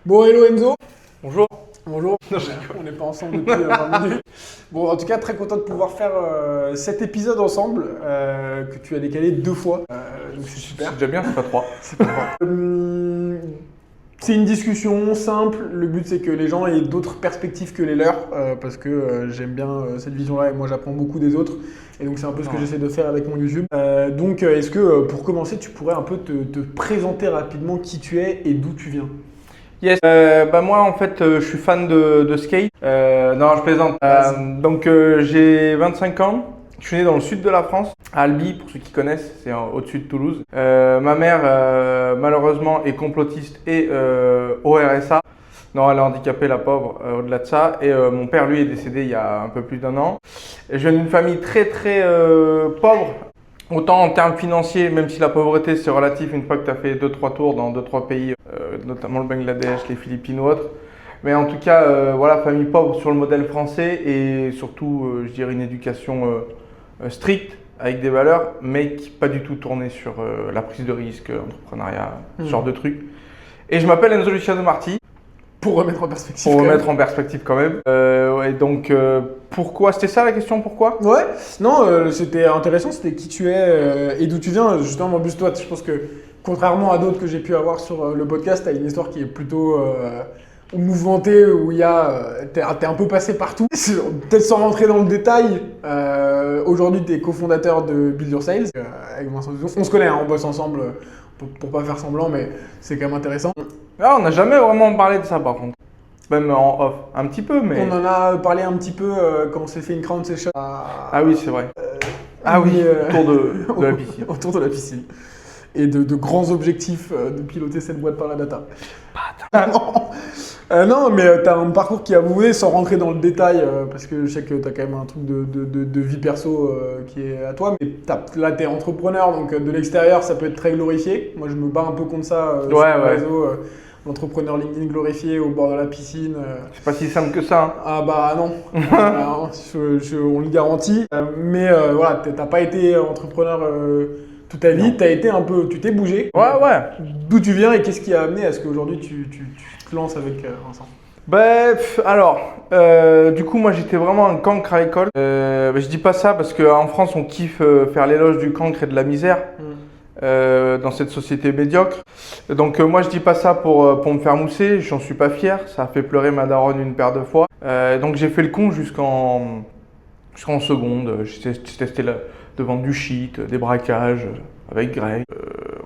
Bon, hello Enzo. Bonjour. Bonjour. On n'est pas ensemble depuis 20 minutes. Bon, en tout cas, très content de pouvoir faire cet épisode ensemble que tu as décalé 2 fois. Donc c'est super. C'est déjà bien, c'est pas 3. C'est une discussion simple. Le but, c'est que les gens aient d'autres perspectives que les leurs parce que j'aime bien cette vision-là et moi, j'apprends beaucoup des autres. Et donc, c'est un peu ce que j'essaie de faire avec mon YouTube. Donc, est-ce que pour commencer, tu pourrais un peu te présenter rapidement qui tu es et d'où tu viens? Yes. Moi en fait je suis fan de skate. Non je plaisante. Donc j'ai 25 ans. Je suis né dans le sud de la France, à Albi pour ceux qui connaissent, c'est au-dessus de Toulouse. Ma mère malheureusement est complotiste et au RSA. Non, elle est handicapée la pauvre au-delà de ça. Et mon père lui est décédé il y a un peu plus d'1 an. Et je viens d'une famille très pauvre. Autant en termes financiers, même si la pauvreté c'est relatif une fois que tu as fait 2-3 tours dans 2-3 pays, notamment le Bangladesh, les Philippines ou autres. Mais en tout cas, voilà, famille pauvre sur le modèle français et surtout, je dirais, une éducation stricte avec des valeurs, mais qui pas du tout tournée sur la prise de risque, l'entrepreneuriat, ce genre de trucs. Et je m'appelle Enzo Luciano Marti. Pour remettre en perspective. Pour remettre en perspective quand même. Ouais, donc, pourquoi? C'était ça la question, pourquoi? Ouais, non, c'était intéressant, c'était qui tu es et d'où tu viens. Justement, en plus, toi, je pense que contrairement à d'autres que j'ai pu avoir sur le podcast, tu as une histoire qui est plutôt mouvementée, où il y a. T'es un peu passé partout. Peut-être sans rentrer dans le détail, aujourd'hui, tu es cofondateur de Build Your Sales avec Vincent Duzon. On se connaît, hein, on bosse ensemble pour pas faire semblant, mais c'est quand même intéressant. Ah, on n'a jamais vraiment parlé de ça par contre. Même en off, un petit peu, mais. On en a parlé un petit peu quand on s'est fait une crown session. Ah oui, c'est vrai. Autour de la piscine. Autour de la piscine. Et de grands objectifs de piloter cette boîte par la data. Non, mais tu as un parcours qui a avoué, sans rentrer dans le détail, parce que je sais que tu as quand même un truc de vie perso qui est à toi. Mais là, tu es entrepreneur, donc de l'extérieur, ça peut être très glorifié. Moi, je me bats un peu contre ça sur le réseau. L'entrepreneur LinkedIn glorifié au bord de la piscine. C'est pas si simple que ça. Hein. Ah bah non, on le garantit. Mais voilà, t'as pas été entrepreneur toute ta vie, t'as été un peu, tu t'es bougé. Ouais. D'où tu viens et qu'est-ce qui a amené à ce qu'aujourd'hui tu te lances avec Vincent? Du coup, moi j'étais vraiment un cancre à l'école. Je dis pas ça parce qu'en France on kiffe faire l'éloge du cancre et de la misère. Dans cette société médiocre. Donc moi je dis pas ça pour me faire mousser, j'en suis pas fier, ça a fait pleurer ma daronne une paire de fois. Donc j'ai fait le con jusqu'en seconde, j'ai testé de vendre du shit, des braquages avec Greg,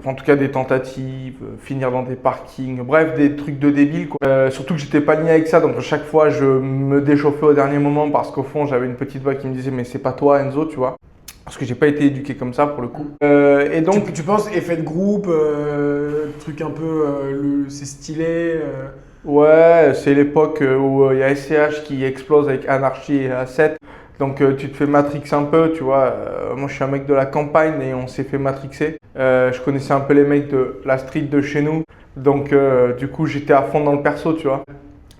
en tout cas des tentatives, finir dans des parkings, bref des trucs de débiles quoi. Surtout que j'étais pas lié avec ça, donc à chaque fois je me déchauffais au dernier moment parce qu'au fond j'avais une petite voix qui me disait mais c'est pas toi Enzo, tu vois. Parce que j'ai pas été éduqué comme ça pour le coup. Et donc, tu penses effet de groupe, truc un peu, c'est stylé. Ouais, c'est l'époque où il y a SCH qui explose avec Anarchy et A7. Donc tu te fais matrixer un peu, tu vois. Moi je suis un mec de la campagne et on s'est fait matrixer. Je connaissais un peu les mecs de la street de chez nous. Donc du coup j'étais à fond dans le perso, tu vois.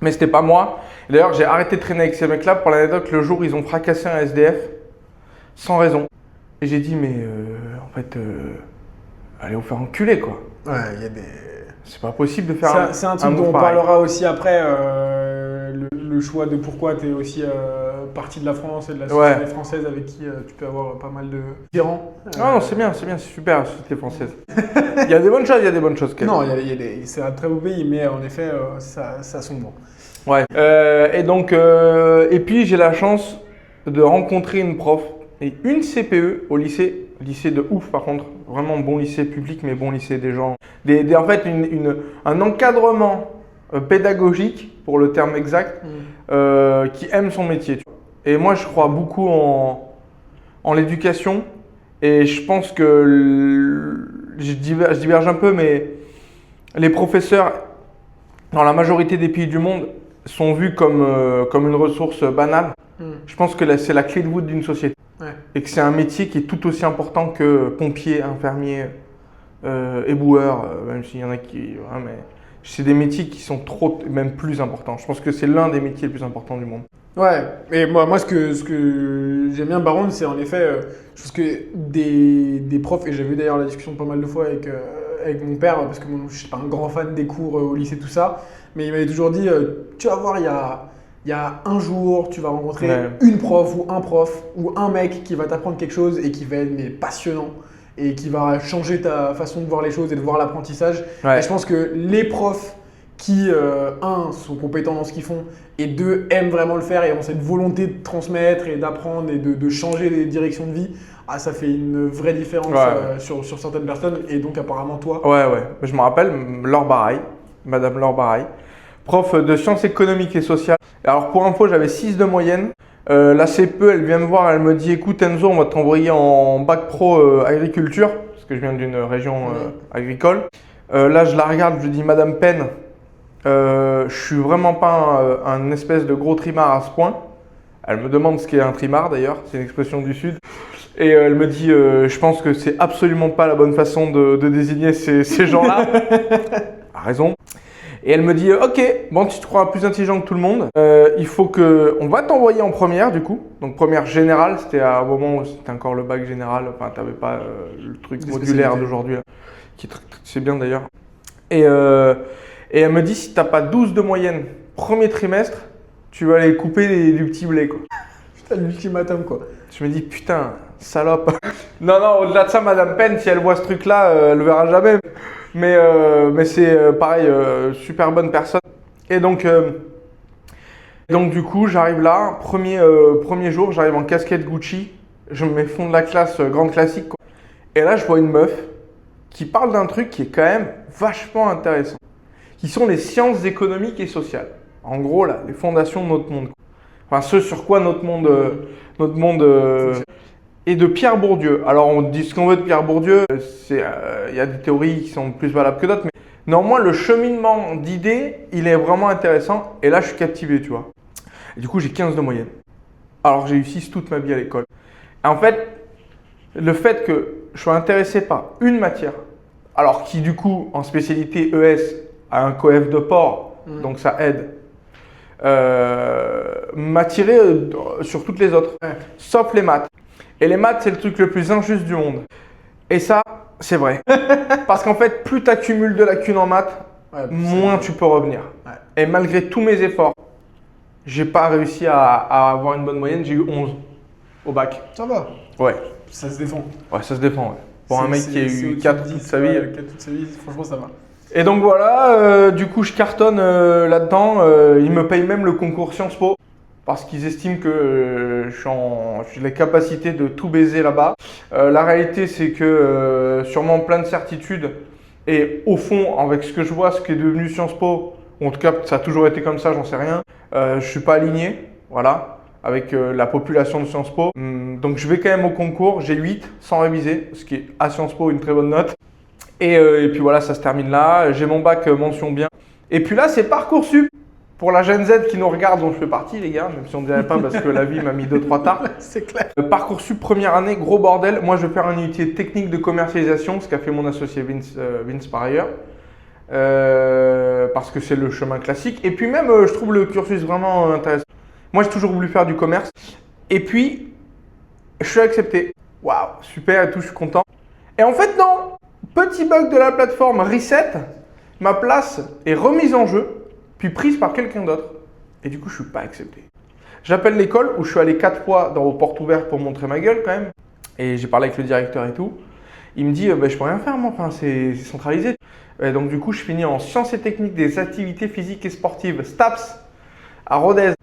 Mais c'était pas moi. D'ailleurs j'ai arrêté de traîner avec ces mecs-là. Pour l'anecdote, le jour où ils ont fracassé un SDF, sans raison. Et j'ai dit, mais en fait, allez vous faire enculer quoi. Ouais, il y a des. C'est pas possible de faire c'est un truc dont on parlera aussi après, le choix de pourquoi tu es aussi parti de la France et de la société française avec qui tu peux avoir pas mal de différents. Non, c'est bien, c'est super la société française. Il y a des bonnes choses, il y a des bonnes choses. Non, c'est un très beau pays, mais en effet, ça sombre. Ouais. Et puis j'ai la chance de rencontrer une prof et une CPE au lycée de ouf par contre, vraiment bon lycée public mais bon lycée des gens, en fait un encadrement pédagogique pour le terme exact qui aime son métier. Tu vois. Et moi je crois beaucoup en l'éducation et je pense que je diverge un peu mais les professeurs dans la majorité des pays du monde sont vus comme une ressource banale. Je pense que c'est la clé de voûte d'une société. Ouais. Et que c'est un métier qui est tout aussi important que pompier, infirmier, éboueur, même s'il y en a qui. Ouais, mais c'est des métiers qui sont même plus importants. Je pense que c'est l'un des métiers les plus importants du monde. Ouais, et moi ce que j'aime bien Baron, c'est en effet, je pense que des profs, et j'ai vu d'ailleurs la discussion pas mal de fois avec mon père, parce que je suis pas un grand fan des cours au lycée, tout ça, mais il m'avait toujours dit tu vas voir, il y a un jour, tu vas rencontrer Ouais. une prof ou un mec qui va t'apprendre quelque chose et qui va être mais, passionnant et qui va changer ta façon de voir les choses et de voir l'apprentissage. Ouais. Et je pense que les profs qui, un, sont compétents dans ce qu'ils font et deux, aiment vraiment le faire et ont cette volonté de transmettre et d'apprendre et de changer les directions de vie, ça fait une vraie différence Ouais. sur certaines personnes et donc apparemment toi. Ouais. Je me rappelle, Laure Baraille, Madame Laure Baraille, prof de sciences économiques et sociales. Alors pour info, j'avais 6 de moyenne. La CPE, elle vient me voir, elle me dit écoute Enzo, on va t'envoyer en bac pro agriculture, parce que je viens d'une région agricole. Là, je la regarde, je lui dis Madame Penn, je suis vraiment pas un espèce de gros trimard à ce point. Elle me demande ce qu'est un trimard d'ailleurs, c'est une expression du Sud. Et elle me dit je pense que c'est absolument pas la bonne façon de désigner ces gens-là. A raison. Et elle me dit ok, bon tu te crois plus intelligent que tout le monde, il faut que on va t'envoyer en première du coup. Donc première générale, c'était à un moment où c'était encore le bac général, enfin t'avais pas le truc Des modulaire spécialités. d'aujourd'hui, là, qui c'est bien d'ailleurs. Et elle me dit si t'as pas 12 de moyenne premier trimestre, tu vas aller couper du petit blé quoi. Putain, l'ultimatum quoi. Je me dis putain, salope. Non, au-delà de ça, Madame Penn, si elle voit ce truc-là, elle le verra jamais. Mais c'est pareil, super bonne personne. Et donc du coup, j'arrive là, premier jour, j'arrive en casquette Gucci. Je me mets fond de la classe, grande classique, quoi. Et là, je vois une meuf qui parle d'un truc qui est quand même vachement intéressant, qui sont les sciences économiques et sociales. En gros, là, les fondations de notre monde. Enfin, ce sur quoi notre monde et de Pierre Bourdieu. Alors, on dit ce qu'on veut de Pierre Bourdieu, il y a des théories qui sont plus valables que d'autres, mais néanmoins, le cheminement d'idées, il est vraiment intéressant. Et là, je suis captivé, tu vois. Et du coup, j'ai 15 de moyenne. Alors, j'ai eu 6 toute ma vie à l'école. Et en fait, le fait que je sois intéressé par une matière, alors qui, du coup, en spécialité ES, a un coef de port, donc ça aide, m'a tiré sur toutes les autres, sauf les maths. Et les maths, c'est le truc le plus injuste du monde. Et ça, c'est vrai. Parce qu'en fait, plus tu accumules de lacunes en maths, moins tu peux revenir. Ouais. Et malgré tous mes efforts, j'ai pas réussi à avoir une bonne moyenne. J'ai eu 11 au bac. Ça va, Ouais, ça se défend. ouais, ça se défend. Ouais. Pour un mec qui a eu 4 toute sa vie. 4 toute sa vie, franchement ça va. Et donc voilà, du coup je cartonne là-dedans. Ils me payent même le concours Sciences Po parce qu'ils estiment que j'ai les capacités de tout baiser là-bas. La réalité c'est que sûrement plein de certitudes et au fond avec ce que je vois, ce qui est devenu Sciences Po, ou en tout cas ça a toujours été comme ça, j'en sais rien, je suis pas aligné, voilà, avec la population de Sciences Po. Donc je vais quand même au concours, j'ai 8 sans réviser, ce qui est à Sciences Po une très bonne note. Et puis voilà, ça se termine là. J'ai mon bac mention bien. Et puis là, c'est Parcoursup. Pour la Gen Z qui nous regarde, dont je fais partie, les gars, même si on ne dirait pas parce que la vie m'a mis 2-3 tartes. C'est clair. Parcoursup, première année, gros bordel. Moi, je vais faire un unité technique de commercialisation, ce qu'a fait mon associé Vince par ailleurs. Parce que c'est le chemin classique. Et puis même, je trouve le cursus vraiment intéressant. Moi, j'ai toujours voulu faire du commerce. Et puis, je suis accepté. Waouh, super et tout, je suis content. Et en fait, non. Petit bug de la plateforme Reset, ma place est remise en jeu, puis prise par quelqu'un d'autre. Et du coup, je ne suis pas accepté. J'appelle l'école où je suis allé 4 fois aux portes ouvertes pour montrer ma gueule quand même. Et j'ai parlé avec le directeur et tout. Il me dit, je peux rien faire moi, enfin, c'est centralisé. Et donc du coup, je finis en sciences et techniques des activités physiques et sportives, STAPS, à Rodez.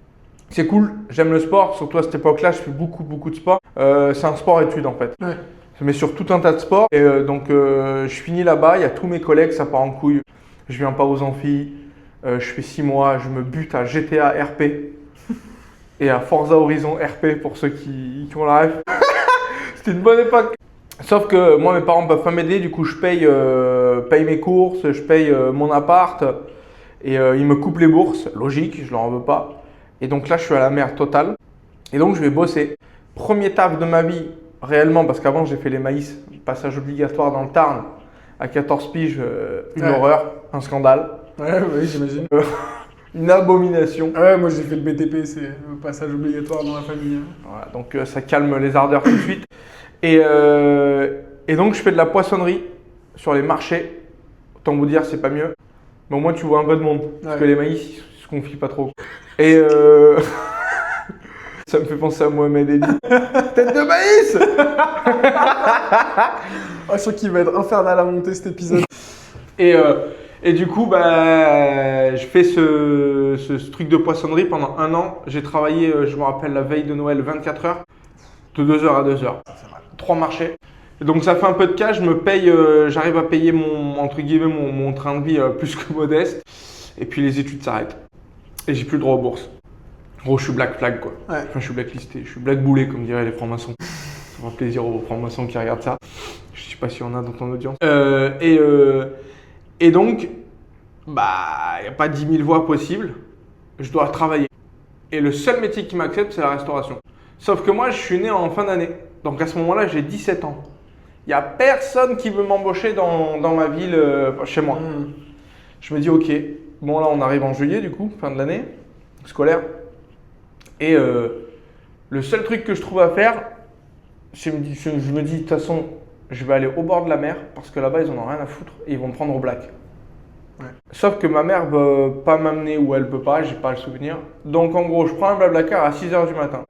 C'est cool, j'aime le sport, surtout à cette époque-là, je fais beaucoup de sport. C'est un sport-études en fait. Ouais. Mais sur tout un tas de sports. Et donc, je finis là-bas, il y a tous mes collègues, ça part en couille. Je viens pas aux amphis, je fais 6 mois, je me bute à GTA RP et à Forza Horizon RP pour ceux qui ont la ref. C'était une bonne époque. Sauf que moi, mes parents ne peuvent pas m'aider, du coup, je paye mes courses, je paye mon appart et ils me coupent les bourses. Logique, je leur en veux pas. Et donc là, je suis à la merde totale. Et donc, je vais bosser. Premier taf de ma vie. Réellement, parce qu'avant j'ai fait les maïs, passage obligatoire dans le Tarn, à 14 piges, une horreur, un scandale. Ouais, oui, j'imagine. Une abomination. Ouais, moi j'ai fait le BTP, c'est le passage obligatoire dans la famille. Voilà, donc ça calme les ardeurs tout de suite. Et donc je fais de la poissonnerie sur les marchés. Autant vous dire, c'est pas mieux. Mais au moins, tu vois un peu de monde. Parce Ouais. que les maïs, ils se confient pas trop. Et ça me fait penser à Mohamed Edi. Tête de maïs. Je sens qu'il va être infernal à monter cet épisode. Et du coup, bah, je fais ce truc de poissonnerie pendant 1 an. J'ai travaillé, je me rappelle, la veille de Noël, 24 heures, de 2h à 2h. 3 marchés. Et donc ça fait un peu de cash, je me paye, j'arrive à payer entre guillemets, mon train de vie plus que modeste. Et puis les études s'arrêtent. Et j'ai plus le droit aux bourses. En gros, je suis black flag, quoi. Ouais. Enfin, je suis blacklisté, je suis black boulé, comme diraient les francs-maçons. Ça fera plaisir aux francs-maçons qui regardent ça. Je sais pas s'il y en a dans ton audience. Et donc, bah, il n'y a pas 10 000 voies possibles. Je dois travailler. Et le seul métier qui m'accepte, c'est la restauration. Sauf que moi, je suis né en fin d'année. Donc à ce moment-là, j'ai 17 ans. Il n'y a personne qui veut m'embaucher dans ma ville, chez moi. Je me dis, ok, bon là, on arrive en juillet, du coup, fin de l'année scolaire. Et le seul truc que je trouve à faire, je me dis, de toute façon, je vais aller au bord de la mer parce que là-bas, ils en ont rien à foutre et ils vont me prendre au black. Ouais. Sauf que ma mère ne veut pas m'amener où elle peut pas, j'ai pas le souvenir. Donc en gros, je prends un blablacar à 6h du matin.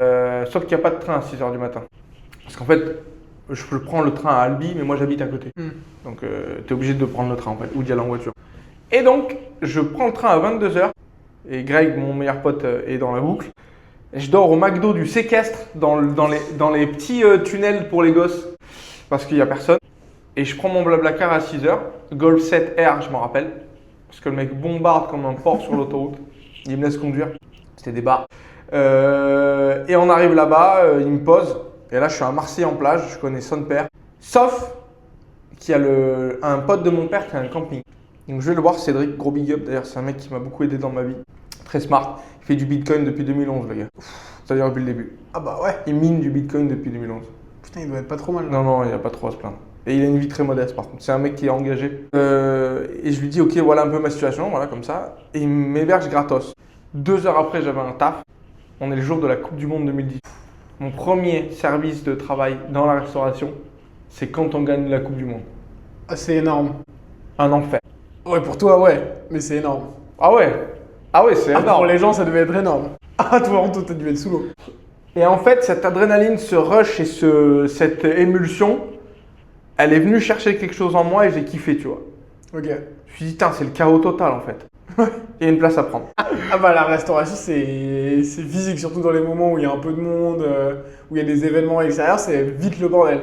Sauf qu'il n'y a pas de train à 6h du matin. Parce qu'en fait, je prends le train à Albi, mais moi j'habite à côté. Donc tu es obligé de prendre le train en fait, ou d'y aller en voiture. Et donc, je prends le train à 22h. Et Greg, mon meilleur pote, est dans la boucle. Et je dors au McDo du séquestre, dans les petits tunnels pour les gosses. Parce qu'il n'y a personne. Et je prends mon blablacar à 6h. Golf 7R, je m'en rappelle. Parce que le mec bombarde comme un porc sur l'autoroute. Il me laisse conduire. C'était des bars. Et on arrive là-bas, il me pose. Et là, je suis à Marseille en plage, je connais son père. Sauf qu'il y a un pote de mon père qui a un camping. Donc je vais le voir, Cédric, gros big up d'ailleurs, c'est un mec qui m'a beaucoup aidé dans ma vie. Très smart. Il fait du bitcoin depuis 2011, le gars. C'est-à-dire depuis le début. Ah bah ouais. Il mine du bitcoin depuis 2011. Putain, il doit être pas trop mal. Non, il n'y a pas trop à se plaindre. Et il a une vie très modeste par contre. C'est un mec qui est engagé. Et je lui dis, ok, voilà un peu ma situation, voilà comme ça. Et il m'héberge gratos. 2 heures après, j'avais un taf. On est le jour de la Coupe du Monde 2010. Mon premier service de travail dans la restauration, c'est quand on gagne la Coupe du Monde. Ah, c'est énorme. Un enfer. Ouais, pour toi, ouais. Mais c'est énorme. Ah ouais, c'est Pour énorme. les gens, ça devait être énorme. Ah, toi, t'as dû être sous l'eau. Et en fait, cette adrénaline, ce rush et cette émulsion, elle est venue chercher quelque chose en moi et j'ai kiffé, tu vois. Ok. Je me suis dit, putain, c'est le chaos total en fait. Il y a une place à prendre. Ah bah la restauration, c'est physique, surtout dans les moments où il y a un peu de monde, où il y a des événements extérieurs, c'est vite le bordel.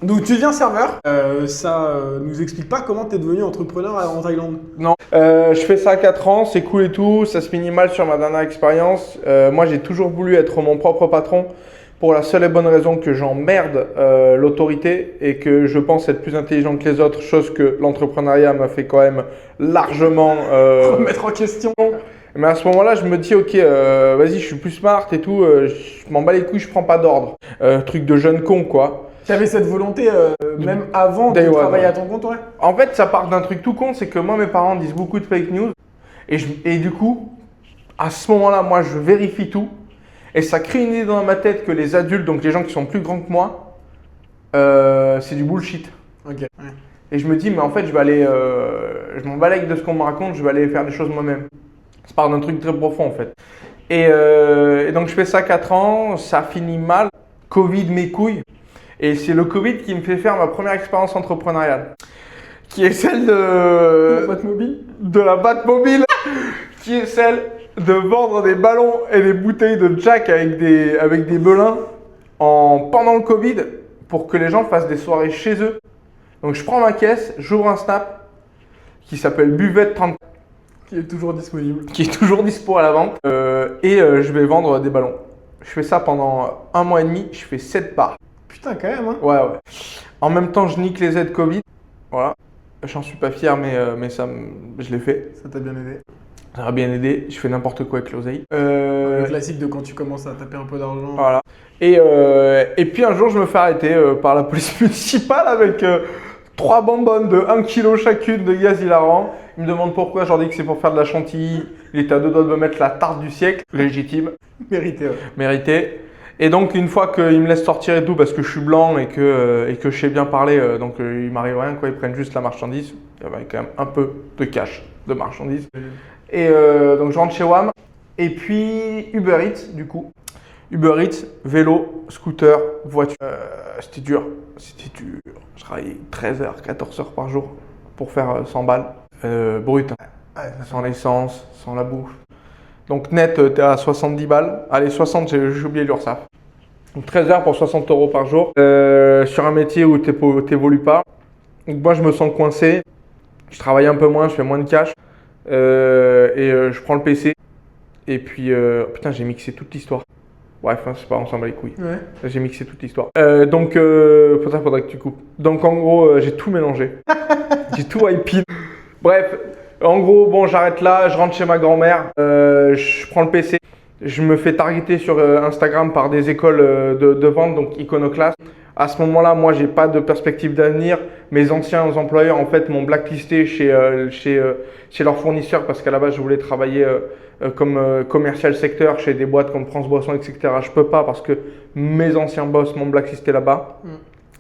Donc tu deviens serveur, ça nous explique pas comment tu es devenu entrepreneur en Thaïlande. Non. Je fais ça à 4 ans, c'est cool et tout, ça se finit mal sur ma dernière expérience. Moi j'ai toujours voulu être mon propre patron pour la seule et bonne raison que j'emmerde l'autorité et que je pense être plus intelligent que les autres, chose que l'entrepreneuriat m'a fait quand même largement Remettre en question. Mais à ce moment-là, je me dis, ok, vas-y, je suis plus smart et tout, je m'en bats les couilles, je prends pas d'ordre. Truc de jeune con, quoi. Tu avais cette volonté même avant de Day one, travailler ouais. à ton compte, ouais. En fait, ça part d'un truc tout con, c'est que moi, mes parents disent beaucoup de fake news. Et du coup, à ce moment-là, moi, je vérifie tout. Et ça crée une idée dans ma tête que les adultes, donc les gens qui sont plus grands que moi, c'est du bullshit. Ok. Ouais. Et je me dis, mais en fait, je vais aller, je m'en balèque de ce qu'on me raconte, je vais aller faire des choses moi-même. Ça part d'un truc très profond, en fait. Et donc, je fais ça 4 ans, ça finit mal. Covid, mes couilles. Et c'est le Covid qui me fait faire ma première expérience entrepreneuriale. Qui est celle La boîte mobile. de la Batmobile. Qui est celle de vendre des ballons et des bouteilles de Jack avec des belins pendant le Covid pour que les gens fassent des soirées chez eux. Donc je prends ma caisse, j'ouvre un Snap qui s'appelle Buvette 30 Qui est toujours disponible. qui est toujours dispo à la vente et je vais vendre des ballons. Je fais ça pendant 1 mois et demi, je fais 7 bars. Putain, quand même, hein. Ouais. En même temps, je nique les aides Covid. Voilà. J'en suis pas fier, mais je l'ai fait. Ça t'a bien aidé. Ça m'a bien aidé. Je fais n'importe quoi avec l'oseille. Le classique de quand tu commences à taper un peu d'argent. Voilà. Et puis un jour, je me fais arrêter par la police municipale avec 3 bonbonnes de 1 kg chacune de gaz hilarant. Ils me demandent pourquoi. Je leur dis que c'est pour faire de la chantilly. Il était à 2 doigts de me mettre la tarte du siècle. Légitime. Mérité, ouais. Mérité. Et donc, une fois qu'ils me laissent sortir et tout, parce que je suis blanc et que je sais bien parler, donc il m'arrive rien, quoi. Ils prennent juste la marchandise. Il y avait quand même un peu de cash. de marchandises. Et donc je rentre chez WAM. Et puis Uber Eats du coup. Uber Eats, vélo, scooter, voiture. C'était dur. Je travaillais 13 heures, 14 heures par jour pour faire 100 balles. Brut, hein. Sans l'essence, sans la bouffe. Donc net, tu es à 70 balles. Allez, 60, j'ai oublié l'URSSAF. Donc 13 heures pour 60 euros par jour. Sur un métier où tu n'évolues pas. Donc moi, je me sens coincé. Je travaille un peu moins, je fais moins de cash. Je prends le PC. Et puis, putain, j'ai mixé toute l'histoire. Bref, hein, c'est pas, on s'en bat les couilles. Ouais. J'ai mixé toute l'histoire. Donc, pour ça, faudrait que tu coupes. Donc, en gros, j'ai tout mélangé. J'ai tout hypé. Bref, en gros, bon, j'arrête là, je rentre chez ma grand-mère, je prends le PC. Je me fais targeter sur Instagram par des écoles de vente, donc Iconoclast. À ce moment-là, moi, j'ai pas de perspective d'avenir. Mes anciens employeurs, en fait, m'ont blacklisté chez leurs fournisseurs parce qu'à la base, je voulais travailler comme commercial secteur chez des boîtes comme France Boisson, etc. Je peux pas parce que mes anciens boss m'ont blacklisté là-bas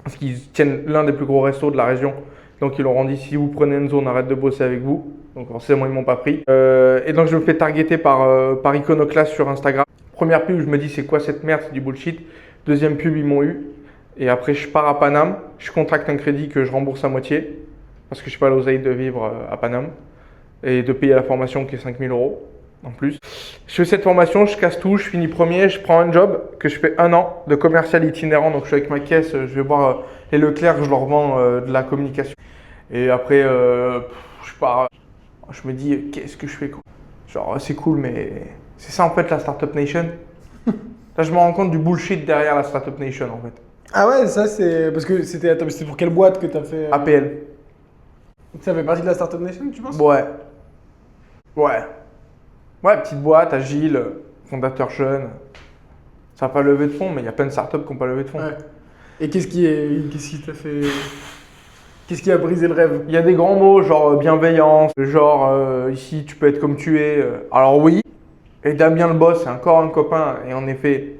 parce qu'ils tiennent l'un des plus gros restos de la région. Donc, ils leur ont dit si vous prenez Enzo, on arrête de bosser avec vous. Donc, forcément, ils m'ont pas pris. Et donc, je me fais targeter par Iconoclast sur Instagram. Première pub, je me dis c'est quoi cette merde, c'est du bullshit. Deuxième pub, ils m'ont eu. Et après, je pars à Paname, je contracte un crédit que je rembourse à moitié parce que je n'ai pas l'oseille de vivre à Paname et de payer la formation qui est 5 000 euros en plus. Je fais cette formation, je casse tout, je finis premier, je prends un job que je fais 1 an de commercial itinérant. Donc, je suis avec ma caisse, je vais voir les Leclerc, je leur vends de la communication. Et après, je pars, je me dis, qu'est-ce que je fais quoi? Genre, c'est cool, mais c'est ça en fait la Startup Nation. Là, je me rends compte du bullshit derrière la Startup Nation en fait. Ah ouais, ça c'est. Parce que c'était pour quelle boîte que t'as fait APL. Ça fait partie de la Startup Nation, tu penses? Ouais. Ouais, petite boîte, agile, fondateur jeune. Ça n'a pas levé de fonds, mais il y a plein de startups qui n'ont pas levé de fonds. Ouais. Et qu'est-ce qui t'a fait. Qu'est-ce qui a brisé le rêve? Il y a des grands mots, genre bienveillance, genre ici tu peux être comme tu es. Alors oui, et Damien le boss, c'est encore un copain, et en effet,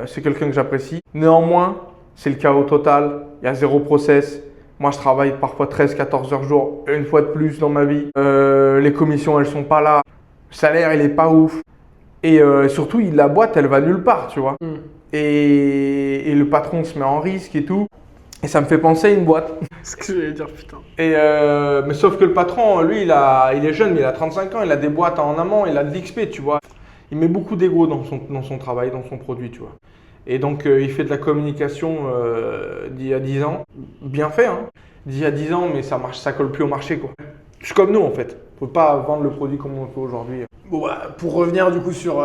c'est quelqu'un que j'apprécie. Néanmoins, c'est le chaos total, il y a zéro process. Moi, je travaille parfois 13-14 heures jour, une fois de plus dans ma vie. Les commissions, elles sont pas là. Le salaire, il est pas ouf. Et surtout, la boîte, elle va nulle part, tu vois. Et le patron se met en risque et tout. Et ça me fait penser à une boîte. Ce que j'allais dire, putain. Mais sauf que le patron, lui, il est jeune, mais il a 35 ans, il a des boîtes en amont, il a de l'XP, tu vois. Il met beaucoup d'ego dans son travail, dans son produit, tu vois. Et donc, il fait de la communication d'il y a 10 ans. Bien fait, hein. D'il y a 10 ans, mais ça marche, ça colle plus au marché, quoi. C'est comme nous, en fait. On peut pas vendre le produit comme on le fait aujourd'hui. Bon, bah, pour revenir du coup sur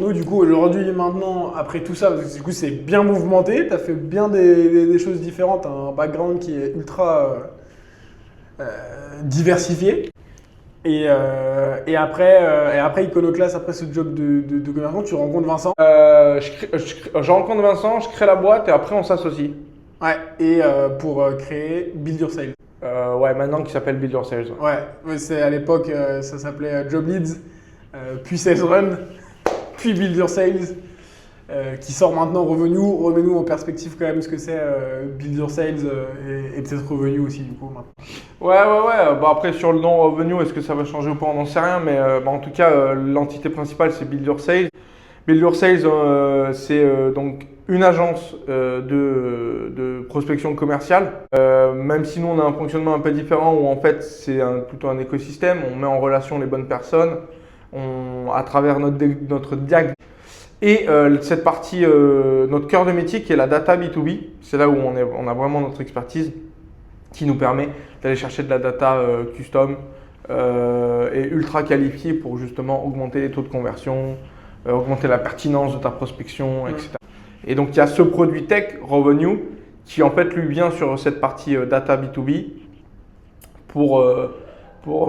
nous, du coup aujourd'hui, maintenant, après tout ça, parce que du coup c'est bien mouvementé, tu as fait bien des choses différentes, un background qui est ultra diversifié. Et après Iconoclast, après ce job de commerçant, tu rencontres Vincent. Je rencontre Vincent, je crée la boîte et après on s'associe. Ouais, et pour créer Build Your Sales. Ouais, maintenant qui s'appelle Build Your Sales. Ouais, c'est à l'époque, ça s'appelait Job Leads, puis Sales Run, puis Build Your Sales, qui sort maintenant Revenue. Remets-nous en perspective quand même ce que c'est Build Your Sales et peut-être Revenue aussi du coup maintenant. Ouais. Bah, après sur le nom Revenue, est-ce que ça va changer ou pas, on n'en sait rien. Mais en tout cas, l'entité principale c'est Build Your Sales. Build Your Sales, c'est donc une agence de prospection commerciale. Même si nous on a un fonctionnement un peu différent où en fait c'est plutôt un écosystème, on met en relation les bonnes personnes à travers notre diag. Et cette partie, notre cœur de métier qui est la data B2B, c'est là où on a vraiment notre expertise qui nous permet d'aller chercher de la data custom et ultra qualifiée pour justement augmenter les taux de conversion, augmenter la pertinence de ta prospection, etc. Et donc, il y a ce produit tech, Revenue, qui en fait lui vient sur cette partie data B2B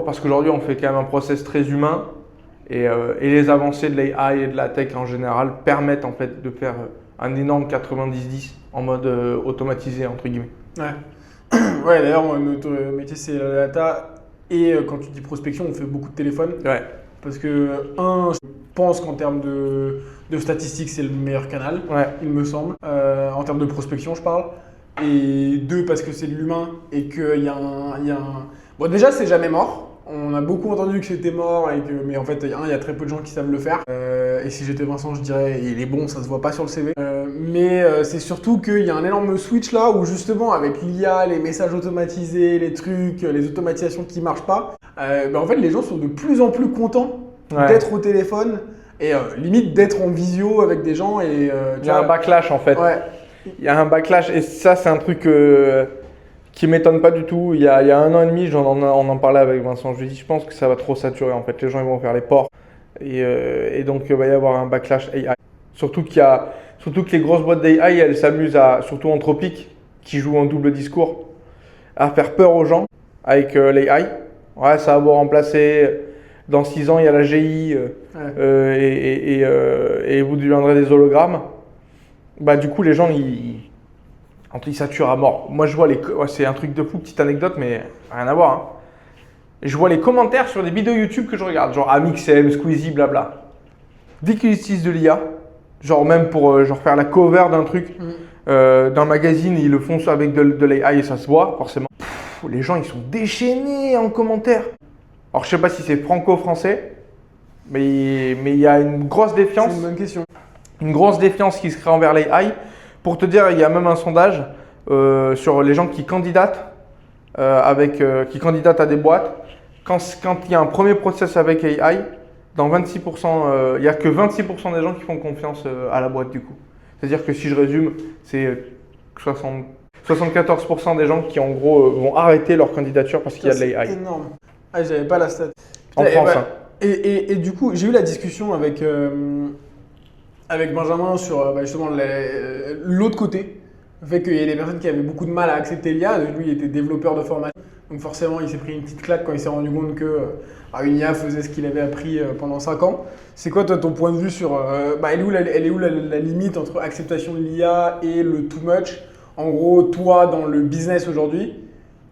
parce qu'aujourd'hui, on fait quand même un process très humain et les avancées de l'AI et de la tech en général permettent en fait de faire un énorme 90-10 en mode automatisé, entre guillemets. Ouais, d'ailleurs, notre métier, c'est la data. Et quand tu dis prospection, on fait beaucoup de téléphone. Ouais. Parce que, je pense qu'en termes de statistiques, c'est le meilleur canal, il me semble. En termes de prospection, je parle. Et 2, parce que c'est de l'humain et qu'il y a un… Bon, déjà, c'est jamais mort. On a beaucoup entendu que c'était mort, mais en fait, il y a très peu de gens qui savent le faire. Et si j'étais Vincent, je dirais, il est bon, ça se voit pas sur le CV. Mais c'est surtout qu'il y a un énorme switch là où justement, avec l'IA, les messages automatisés, les trucs, les automatisations qui marchent pas, en fait, les gens sont de plus en plus contents d'être au téléphone et limite d'être en visio avec des gens. Et, il y a un backlash en fait. Ouais. Il y a un backlash et ça, c'est un truc qui m'étonne pas du tout. Il y a 1 an et demi, on en parlait avec Vincent. Je lui ai dit, je pense que ça va trop saturer en fait. Les gens ils vont faire les ports et donc il va y avoir un backlash AI. Surtout que les grosses boîtes d'AI, elles s'amusent surtout Anthropic, qui joue un double discours, à faire peur aux gens avec l'AI. Ouais, ça va vous remplacer. Dans 6 ans, il y a la GI et vous deviendrez des hologrammes. Bah, du coup, les gens, ils saturent à mort. Moi, je vois c'est un truc de fou, petite anecdote, mais rien à voir. Hein. Je vois les commentaires sur des vidéos YouTube que je regarde, genre Amixem, Squeezie, blabla. Dès qu'ils utilisent de l'IA, genre même pour faire la cover d'un truc, d'un magazine, ils le font avec de l'AI et ça se voit, forcément. Les gens, ils sont déchaînés en commentaire. Alors, je sais pas si c'est franco-français, mais il y a une grosse défiance. C'est une bonne question. Une grosse défiance qui se crée envers l'AI. Pour te dire, il y a même un sondage sur les gens qui candidatent, qui candidatent à des boîtes. Quand il y a un premier process avec AI, dans 26%, il n'y a que 26% des gens qui font confiance à la boîte du coup. C'est-à-dire que si je résume, c'est 74% des gens qui en gros vont arrêter leur candidature parce qu'il y a de l'AI. C'est énorme. Ah, j'avais pas la stat. En France. Hein. Et du coup, j'ai eu la discussion avec Benjamin sur justement l'autre côté. Le fait qu'il y ait des personnes qui avaient beaucoup de mal à accepter l'IA. Lui, il était développeur de formation. Donc forcément, il s'est pris une petite claque quand il s'est rendu compte que une IA faisait ce qu'il avait appris pendant 5 ans. C'est quoi toi ton point de vue sur elle est où la limite entre acceptation de l'IA et le too much? En gros, toi, dans le business aujourd'hui,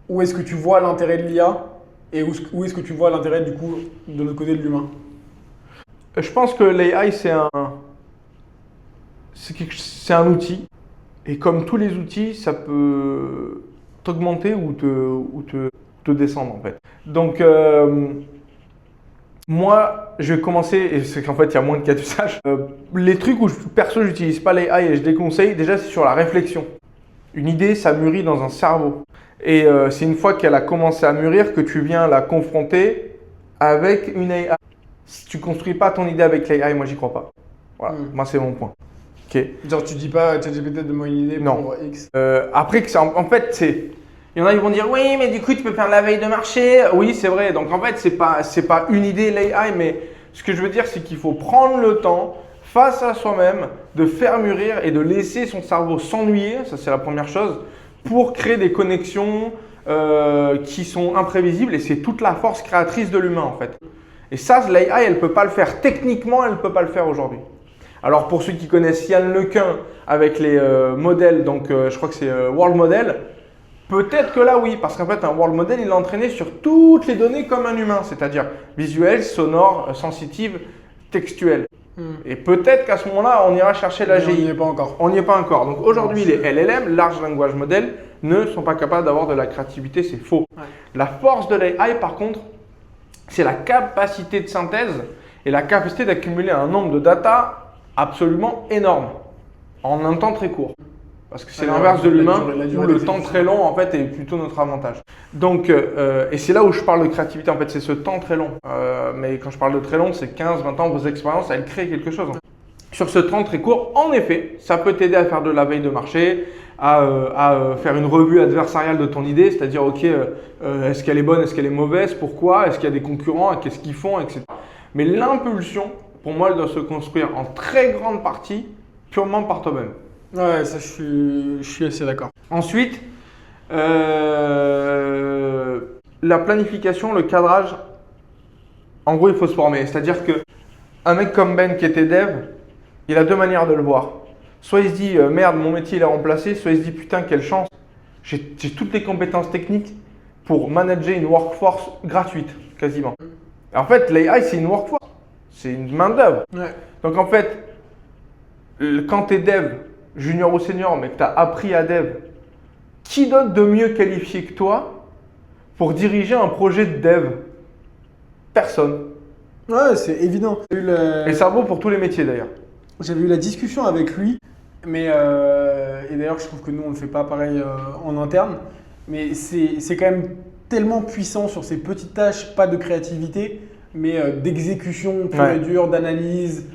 où est-ce que tu vois l'intérêt de l'IA et où est-ce que tu vois l'intérêt du coup de l'autre côté de l'humain? Je pense que l'AI, c'est un outil. Et comme tous les outils, ça peut t'augmenter ou te descendre en fait. Donc, moi, je vais commencer, et c'est qu'en fait, il y a moins de cas d'usage. Les trucs où perso, j'utilise pas l'AI et je déconseille, déjà, c'est sur la réflexion. Une idée, ça mûrit dans un cerveau. Et c'est une fois qu'elle a commencé à mûrir que tu viens la confronter avec une AI. Si tu construis pas ton idée avec l'AI, moi, j'y crois pas. Voilà, moi, c'est mon point. Okay. Genre, tu dis pas, ChatGPT donne-moi une idée pour X. Après, en fait, il y en a qui vont dire oui, mais du coup, tu peux faire de la veille de marché. Oui, c'est vrai. Donc, en fait, c'est pas une idée l'AI, mais ce que je veux dire, c'est qu'il faut prendre le temps face à soi-même de faire mûrir et de laisser son cerveau s'ennuyer. Ça, c'est la première chose pour créer des connexions qui sont imprévisibles et c'est toute la force créatrice de l'humain, en fait. Et ça, l'AI, elle peut pas le faire. Techniquement, elle peut pas le faire aujourd'hui. Alors pour ceux qui connaissent Yann Lequin avec les modèles, donc je crois que c'est World Model, peut-être que là oui, parce qu'en fait un World Model il est entraîné sur toutes les données comme un humain, c'est-à-dire visuel, sonore, sensitive, textuel. Et peut-être qu'à ce moment-là on ira chercher la GI. On n'y est pas encore. On n'y est pas encore. Donc aujourd'hui les LLM, Large Language Model, ne sont pas capables d'avoir de la créativité, c'est faux. Ouais. La force de l'AI par contre, c'est la capacité de synthèse et la capacité d'accumuler un nombre de data absolument énorme en un temps très court. Parce que c'est l'inverse de l'humain où le temps très long en fait est plutôt notre avantage. Donc, et c'est là où je parle de créativité en fait, c'est ce temps très long. Mais quand je parle de très long, c'est 15-20 ans, vos expériences, elles créent quelque chose. Sur ce temps très court, en effet, ça peut t'aider à faire de la veille de marché, à faire une revue adversariale de ton idée, c'est-à-dire ok, est-ce qu'elle est bonne, est-ce qu'elle est mauvaise, pourquoi, est-ce qu'il y a des concurrents, qu'est-ce qu'ils font, etc. Mais l'impulsion, pour moi, elle doit se construire en très grande partie purement par toi-même. Ouais, ça, je suis assez d'accord. Ensuite, la planification, le cadrage, en gros, il faut se former. C'est-à-dire qu'un mec comme Ben qui était dev, il a 2 manières de le voir. Soit il se dit merde, mon métier il est remplacé, soit il se dit putain, quelle chance, j'ai toutes les compétences techniques pour manager une workforce gratuite, quasiment. En fait, l'AI, c'est une workforce. C'est une main-d'œuvre. Ouais. Donc en fait, quand tu es dev, junior ou senior, mais que tu as appris à dev, qui d'autre de mieux qualifié que toi pour diriger un projet de dev? Personne. Ouais, c'est évident. Et ça vaut pour tous les métiers d'ailleurs. J'avais eu la discussion avec lui, mais et d'ailleurs je trouve que nous on ne le fait pas pareil en interne, mais c'est quand même tellement puissant sur ces petites tâches, pas de créativité, mais d'exécution pure et dure, d'analyse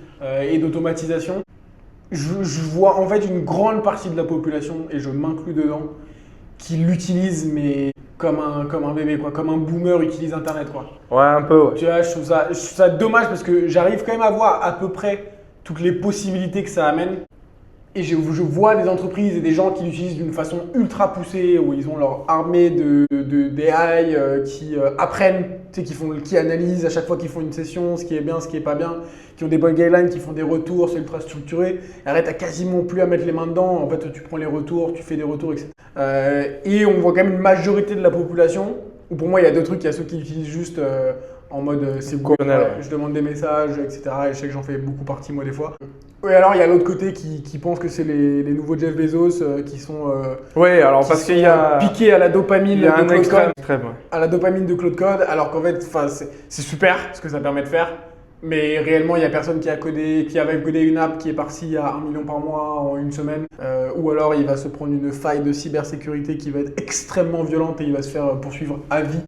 et d'automatisation. Je vois en fait une grande partie de la population, et je m'inclus dedans, qui l'utilise mais comme un bébé, quoi, comme un boomer utilise Internet, quoi. Ouais, un peu, ouais. Tu vois, je trouve ça dommage parce que j'arrive quand même à voir à peu près toutes les possibilités que ça amène. Et je vois des entreprises et des gens qui l'utilisent d'une façon ultra poussée, où ils ont leur armée d'AI qui apprennent, tu sais, qui analysent à chaque fois qu'ils font une session, ce qui est bien, ce qui est pas bien, qui ont des bonnes guidelines, qui font des retours, c'est ultra structuré. Et arrête à quasiment plus à mettre les mains dedans. En fait, tu prends les retours, tu fais des retours, etc. Et on voit quand même une majorité de la population, où pour moi, il y a deux trucs. Il y a ceux qui l'utilisent juste en mode c'est bon, je demande des messages, etc. Et je sais que j'en fais beaucoup partie, moi, des fois. Oui, alors il y a l'autre côté qui pense que c'est les nouveaux Jeff Bezos qui sont, alors parce qu'il y a piqués à la dopamine il y a de un Claude Code, extrême, ouais. à la dopamine de Claude Code, alors qu'en fait, c'est super ce que ça permet de faire, mais réellement il n'y a personne qui avait codé une app qui est partie à 1 million par mois en une semaine, ou alors il va se prendre une faille de cybersécurité qui va être extrêmement violente et il va se faire poursuivre à vie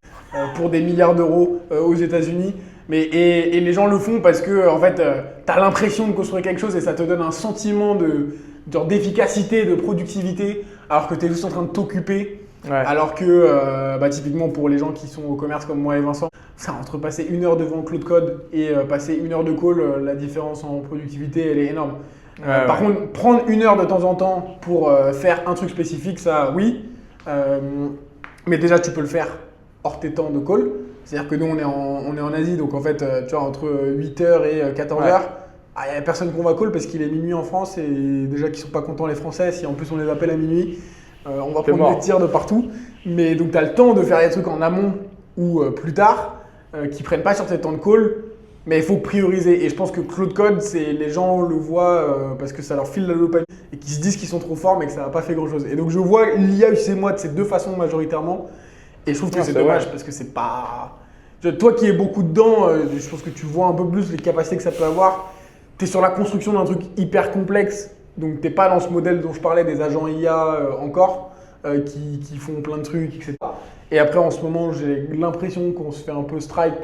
pour des milliards d'euros aux États-Unis. Et les gens le font parce que en fait, tu as l'impression de construire quelque chose et ça te donne un sentiment d'efficacité, de productivité, alors que tu es juste en train de t'occuper. Ouais. Alors que typiquement pour les gens qui sont au commerce comme moi et Vincent, entre passer 1 heure devant Claude Code et passer 1 heure de call, la différence en productivité elle est énorme. Par contre, prendre 1 heure de temps en temps pour faire un truc spécifique, ça oui. Mais déjà tu peux le faire hors tes temps de call. C'est-à-dire que nous, on est en Asie, donc en fait, tu vois, entre 8h et 14h, il n'y a personne qu'on va call parce qu'il est minuit en France et déjà qu'ils ne sont pas contents les Français, si en plus on les appelle à minuit, on va prendre des tirs de partout. Mais donc tu as le temps de faire des trucs en amont ou plus tard qui ne prennent pas sur tes temps de call, mais il faut prioriser. Et je pense que Claude Code, les gens le voient parce que ça leur file la dopamine et qu'ils se disent qu'ils sont trop forts mais que ça n'a pas fait grand-chose. Et donc je vois l'IA utiliser moi de ces deux façons majoritairement. Et je trouve que c'est dommage parce que c'est pas… Toi qui es beaucoup dedans, je pense que tu vois un peu plus les capacités que ça peut avoir. Tu es sur la construction d'un truc hyper complexe, donc tu n'es pas dans ce modèle dont je parlais des agents IA encore, qui font plein de trucs, etc. Et après, en ce moment, j'ai l'impression qu'on se fait un peu strike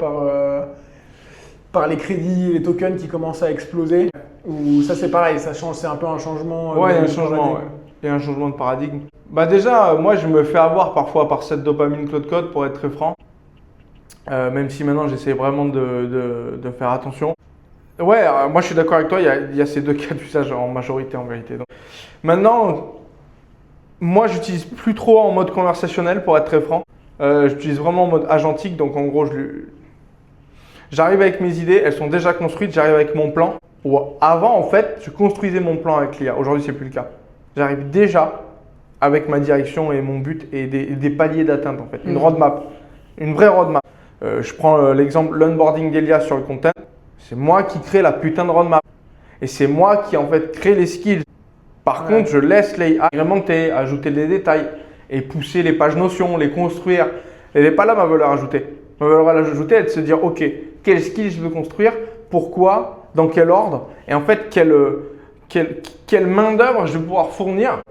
par les crédits et les tokens qui commencent à exploser. Ou ça, c'est pareil, ça change, c'est un peu un changement. Ouais, il y a un changement, Il y a un changement de paradigme. Déjà, moi, je me fais avoir parfois par cette dopamine Claude Code, pour être très franc. Même si maintenant, j'essaie vraiment de faire attention. Ouais, moi, je suis d'accord avec toi, il y a ces deux cas d'usage en majorité, en vérité. Donc, maintenant, moi, j'utilise plus trop en mode conversationnel, pour être très franc. J'utilise vraiment en mode agentique, donc en gros, j'arrive avec mes idées, elles sont déjà construites, j'arrive avec mon plan. Avant, en fait, je construisais mon plan avec l'IA. Aujourd'hui, c'est plus le cas. J'arrive déjà avec ma direction et mon but et des paliers d'atteinte, en fait. Une roadmap, une vraie roadmap. Je prends l'exemple, l'onboarding d'Elia sur le content. C'est moi qui crée la putain de roadmap. Et c'est moi qui, en fait, crée les skills. Par contre, je laisse l'AI agrémenter, ajouter des détails et pousser les pages notions, les construire. Elle n'est pas là ma valeur ajoutée. Ma valeur ajoutée est de se dire, OK, quel skill je veux construire, pourquoi, dans quel ordre et en fait, quelle main-d'œuvre je vais pouvoir fournir.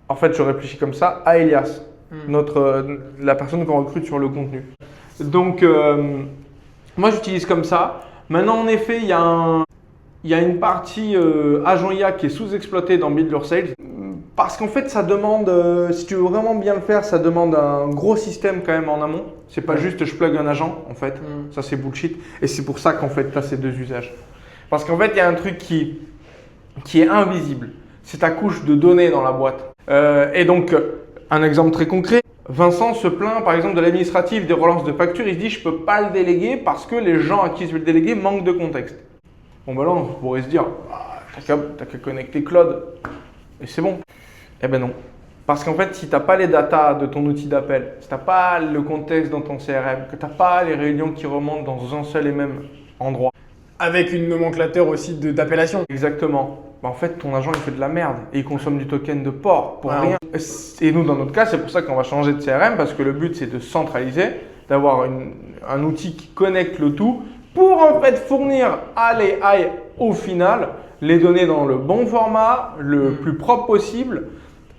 En fait, je réfléchis comme ça à Elias, la personne qu'on recrute sur le contenu. Donc, moi, j'utilise comme ça. Maintenant, en effet, il y a une partie agent IA qui est sous-exploitée dans Build Your Sales. Parce qu'en fait, ça demande, si tu veux vraiment bien le faire, ça demande un gros système quand même en amont. C'est pas juste je plug un agent, en fait. Ça, c'est bullshit. Et c'est pour ça qu'en fait, tu as ces deux usages. Parce qu'en fait, il y a un truc qui est invisible. C'est ta couche de données dans la boîte. Et donc, un exemple très concret. Vincent se plaint par exemple de l'administratif des relances de factures. Il se dit je ne peux pas le déléguer parce que les gens à qui je vais le déléguer manquent de contexte. Bon ben là on pourrait se dire t'as qu'à connecter Claude et c'est bon. Eh ben non. Parce qu'en fait si tu n'as pas les datas de ton outil d'appel, si tu n'as pas le contexte dans ton CRM, que tu n'as pas les réunions qui remontent dans un seul et même endroit. Avec une nomenclature aussi d'appellation. Exactement. En fait, ton agent, il fait de la merde et il consomme du token de port pour rien. Et nous, dans notre cas, c'est pour ça qu'on va changer de CRM parce que le but, c'est de centraliser, d'avoir un outil qui connecte le tout pour en fait fournir à l'AI au final les données dans le bon format, le plus propre possible,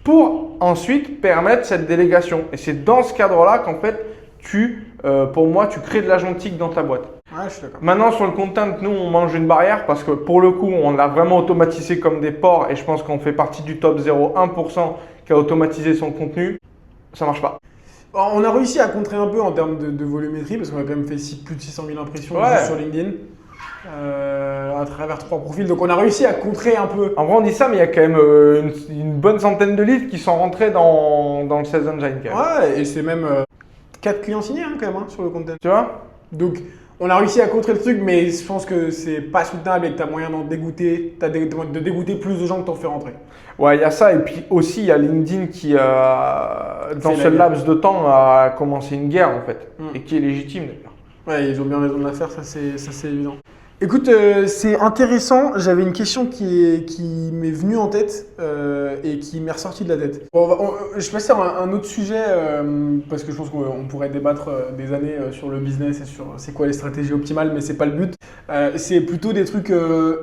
pour ensuite permettre cette délégation. Et c'est dans ce cadre-là qu'en fait, pour moi, tu crées de l'agentique dans ta boîte. Ouais, je suis d'accord. Maintenant, sur le content, nous, on mange une barrière parce que pour le coup, on l'a vraiment automatisé comme des porcs et je pense qu'on fait partie du top 0,1% qui a automatisé son contenu. Ça marche pas. On a réussi à contrer un peu en termes de volumétrie parce qu'on a quand même fait plus de 600 000 impressions juste sur LinkedIn à travers 3 profils. Donc on a réussi à contrer un peu. En vrai, on dit ça, mais il y a quand même une bonne centaine de leads qui sont rentrés dans le Sales Engine. Quand même. Ouais, et c'est même 4 clients signés quand même sur le content. Tu vois? Donc on a réussi à contrer le truc, mais je pense que c'est pas soutenable et que tu as moyen d'en dégoûter, de dégoûter plus de gens que t'en fais rentrer. Ouais, il y a ça. Et puis aussi, il y a LinkedIn qui, dans ce laps de temps, a commencé une guerre en fait. Et qui est légitime d'ailleurs. Ouais, ils ont bien raison de la faire, ça c'est évident. Écoute, c'est intéressant. J'avais une question qui m'est venue en tête et qui m'est ressortie de la tête. Je passe à un autre sujet parce que je pense qu'on pourrait débattre des années sur le business et sur c'est quoi les stratégies optimales, mais c'est pas le but. C'est plutôt des trucs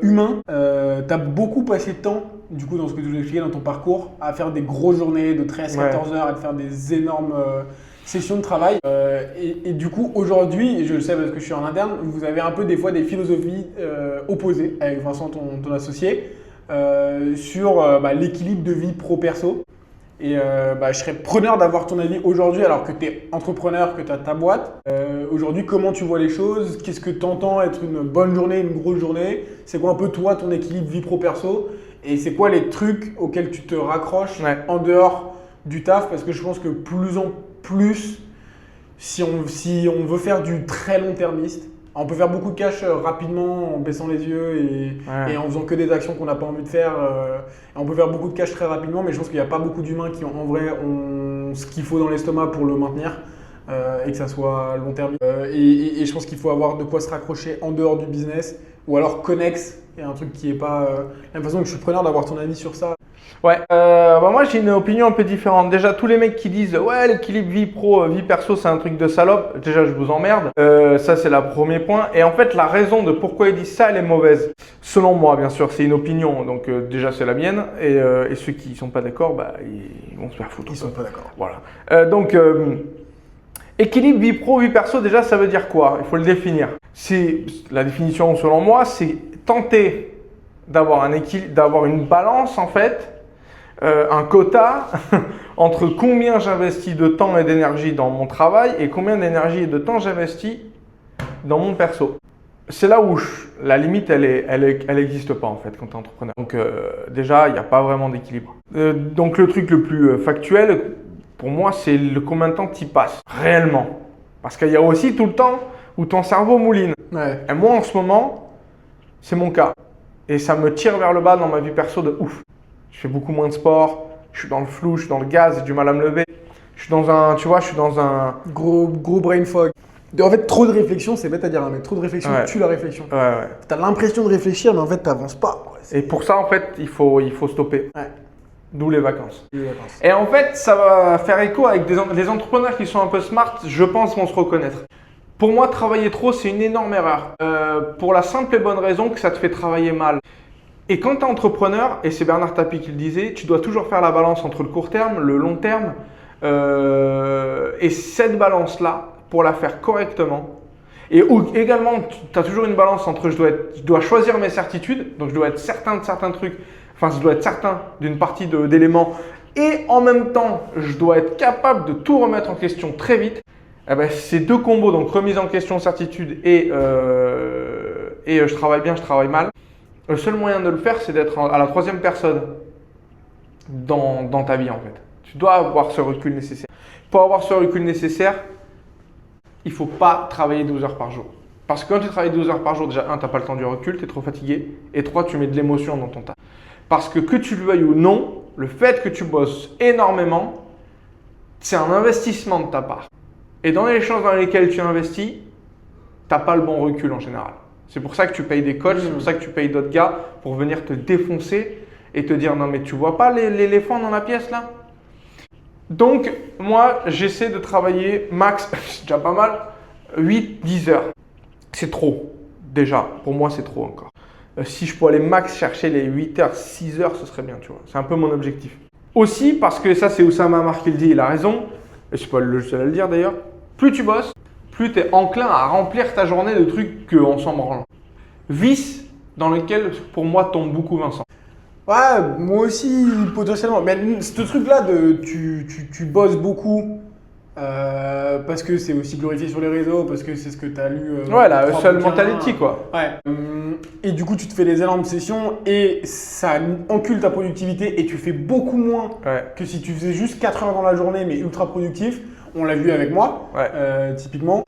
humains. Tu as beaucoup passé de temps, du coup, dans ce que tu nous expliquais dans ton parcours, à faire des grosses journées de 13-14 heures, à te faire des énormes session de travail et du coup aujourd'hui, je le sais parce que je suis en interne, vous avez un peu des fois des philosophies opposées avec Vincent, ton associé, sur l'équilibre de vie pro-perso et je serais preneur d'avoir ton avis aujourd'hui alors que tu es entrepreneur, que tu as ta boîte. Aujourd'hui, comment tu vois les choses? Qu'est-ce que tu entends être une bonne journée, une grosse journée? C'est quoi un peu toi ton équilibre vie pro-perso? Et c'est quoi les trucs auxquels tu te raccroches en dehors du taf? Parce que je pense que plus en plus, si on veut faire du très long-termiste, on peut faire beaucoup de cash rapidement en baissant les yeux et en faisant que des actions qu'on n'a pas envie de faire. On peut faire beaucoup de cash très rapidement, mais je pense qu'il n'y a pas beaucoup d'humains qui en vrai ont ce qu'il faut dans l'estomac pour le maintenir et que ça soit long terme. Et je pense qu'il faut avoir de quoi se raccrocher en dehors du business ou alors connexe. Il y a un truc qui est pas… J'ai l'impression que je suis preneur d'avoir ton avis sur ça. Ouais, moi j'ai une opinion un peu différente. Déjà, tous les mecs qui disent ouais, l'équilibre vie pro, vie perso, c'est un truc de salope, déjà je vous emmerde. Ça, c'est le premier point. Et en fait, la raison de pourquoi ils disent ça, elle est mauvaise. Selon moi, bien sûr, c'est une opinion. Donc, déjà, c'est la mienne. Et ceux qui ne sont pas d'accord, ils vont se faire foutre. Ils sont pas d'accord. Voilà. Équilibre vie pro, vie perso, déjà, ça veut dire quoi? Il faut le définir. La définition, selon moi, c'est tenter d'avoir une balance, en fait, un quota entre combien j'investis de temps et d'énergie dans mon travail et combien d'énergie et de temps j'investis dans mon perso. C'est là où la limite, elle existe pas en fait quand tu es entrepreneur. Donc déjà, il n'y a pas vraiment d'équilibre. Donc le truc le plus factuel, pour moi, c'est le combien de temps tu y passes réellement. Parce qu'il y a aussi tout le temps où ton cerveau mouline. Ouais. Et moi, en ce moment, c'est mon cas. Et ça me tire vers le bas dans ma vie perso de ouf. Je fais beaucoup moins de sport, je suis dans le flou, je suis dans le gaz, j'ai du mal à me lever. Je suis dans un, Gros brain fog. En fait, trop de réflexion, c'est bête à dire, mais trop de réflexion tue la réflexion. Ouais. Tu as l'impression de réfléchir, mais en fait, tu n'avances pas. Et pour ça, en fait, il faut stopper. Ouais. D'où les vacances. Et en fait, ça va faire écho avec des entrepreneurs qui sont un peu smart, je pense, vont se reconnaître. Pour moi, travailler trop, c'est une énorme erreur. Pour la simple et bonne raison que ça te fait travailler mal. Et quand tu es entrepreneur, et c'est Bernard Tapie qui le disait, tu dois toujours faire la balance entre le court terme, le long terme. Et cette balance-là, pour la faire correctement, et également, tu as toujours une balance entre je dois choisir mes certitudes, donc je dois être certain de certains trucs, enfin je dois être certain d'une partie d'éléments, et en même temps, je dois être capable de tout remettre en question très vite. Eh ben, ces deux combos, donc remise en question, certitude et je travaille bien, je travaille mal. Le seul moyen de le faire, c'est d'être à la troisième personne dans ta vie en fait. Tu dois avoir ce recul nécessaire. Pour avoir ce recul nécessaire, il ne faut pas travailler 12 heures par jour. Parce que quand tu travailles 12 heures par jour, déjà, tu n'as pas le temps du recul, tu es trop fatigué. Et 3, tu mets de l'émotion dans ton taf. Parce que tu le veuilles ou non, le fait que tu bosses énormément, c'est un investissement de ta part. Et dans les choses dans lesquelles tu investis, tu n'as pas le bon recul en général. C'est pour ça que tu payes des coachs, c'est pour ça que tu payes d'autres gars pour venir te défoncer et te dire non mais tu vois pas l'éléphant dans la pièce là? Donc, moi, j'essaie de travailler max, c'est déjà pas mal, 8-10 heures. C'est trop, déjà. Pour moi, c'est trop encore. Si je peux aller max chercher les 8 heures, 6 heures, ce serait bien, tu vois. C'est un peu mon objectif. Aussi, parce que ça, c'est Oussama Amar qui le dit, il a raison, et je suis pas le seul à le dire d'ailleurs, plus tu bosses, plus tu es enclin à remplir ta journée de trucs qu'on s'en branle. Vice dans lequel, pour moi, tombe beaucoup Vincent. Ouais, moi aussi, potentiellement. Mais ce truc-là de tu bosses beaucoup parce que c'est aussi glorifié sur les réseaux, parce que c'est ce que tu as lu. Ouais, la 3 seule bouquins. mentality, quoi. Ouais. Et du coup, tu te fais des énormes sessions et ça encule ta productivité et tu fais beaucoup moins que si tu faisais juste 4 heures dans la journée mais ultra productif. On l'a vu avec moi, typiquement.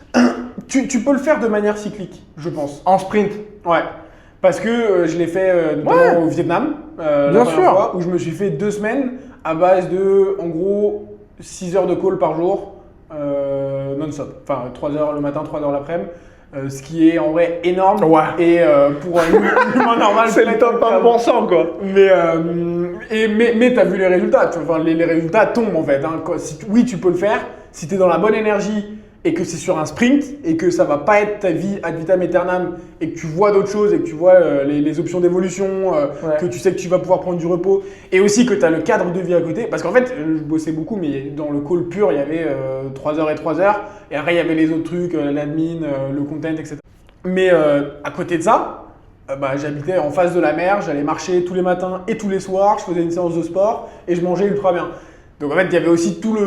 Tu peux le faire de manière cyclique, je pense. En sprint. Ouais. Parce que je l'ai fait notamment au Vietnam, la première fois, où je me suis fait 2 semaines à base de, en gros, 6 heures de call par jour, non-stop. Enfin, 3 heures le matin, 3 heures l'après-midi. Ce qui est en vrai énorme. Ouais. Et pour un humain normal, C'est le top 1%, quoi. Mais tu as vu les résultats. Enfin, les résultats tombent en fait. Hein. Oui, tu peux le faire. Si tu es dans la bonne énergie et que c'est sur un sprint et que ça va pas être ta vie ad vitam aeternam et que tu vois d'autres choses et que tu vois les options d'évolution, que tu sais que tu vas pouvoir prendre du repos et aussi que tu as le cadre de vie à côté. Parce qu'en fait, je bossais beaucoup, mais dans le call pur, il y avait 3 heures et 3 heures. Et après, il y avait les autres trucs, l'admin, le content, etc. Mais à côté de ça, j'habitais en face de la mer, j'allais marcher tous les matins et tous les soirs, je faisais une séance de sport et je mangeais ultra bien. Donc en fait, il y avait aussi tout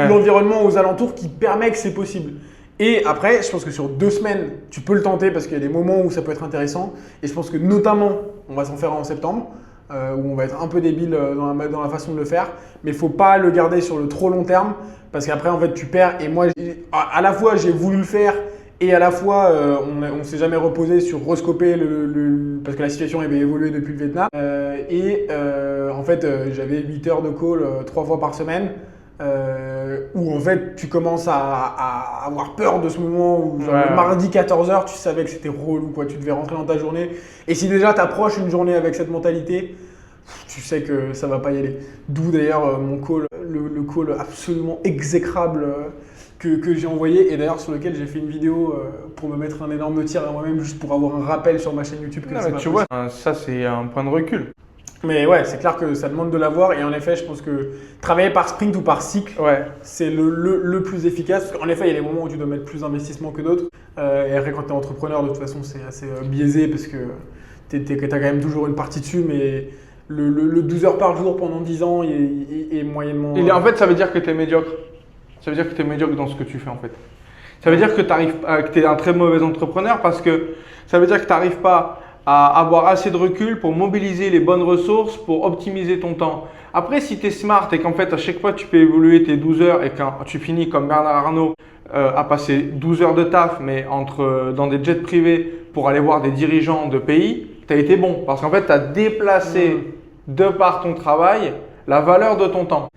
l'environnement aux alentours qui permet que c'est possible. Et après, je pense que sur 2 semaines, tu peux le tenter parce qu'il y a des moments où ça peut être intéressant. Et je pense que notamment, on va s'en faire en septembre, où on va être un peu débile dans la façon de le faire. Mais il ne faut pas le garder sur le trop long terme parce qu'après, en fait, tu perds. Et moi, à la fois, j'ai voulu le faire et à la fois, on ne s'est jamais reposé sur rescoper parce que la situation avait évolué depuis le Vietnam. En fait, j'avais 8 heures de call 3 fois par semaine. Où en fait tu commences à avoir peur de ce moment où le mardi 14h tu savais que c'était relou quoi, tu devais rentrer dans ta journée et si déjà tu approches une journée avec cette mentalité tu sais que ça va pas y aller, d'où d'ailleurs mon call, le call absolument exécrable que j'ai envoyé et d'ailleurs sur lequel j'ai fait une vidéo pour me mettre un énorme tir à moi-même juste pour avoir un rappel sur ma chaîne YouTube que non, mais tu vois, ça c'est un point de recul. Mais ouais, c'est clair que ça demande de l'avoir et en effet, je pense que travailler par sprint ou par cycle, c'est le plus efficace. Parce qu'en effet, il y a des moments où tu dois mettre plus d'investissement que d'autres. Et après, quand tu es entrepreneur, de toute façon, c'est assez biaisé parce que tu as quand même toujours une partie dessus. Mais le 12 heures par jour pendant 10 ans est moyennement… En fait, ça veut dire que tu es médiocre. Ça veut dire que tu es médiocre dans ce que tu fais en fait. Ça veut dire que tu es un très mauvais entrepreneur parce que ça veut dire que tu n'arrives pas à avoir assez de recul pour mobiliser les bonnes ressources, pour optimiser ton temps. Après, si tu es smart et qu'en fait, à chaque fois, tu peux évoluer tes 12 heures et quand tu finis comme Bernard Arnault à passer 12 heures de taf, mais dans des jets privés pour aller voir des dirigeants de pays, tu as été bon. Parce qu'en fait, tu as déplacé de par ton travail la valeur de ton temps.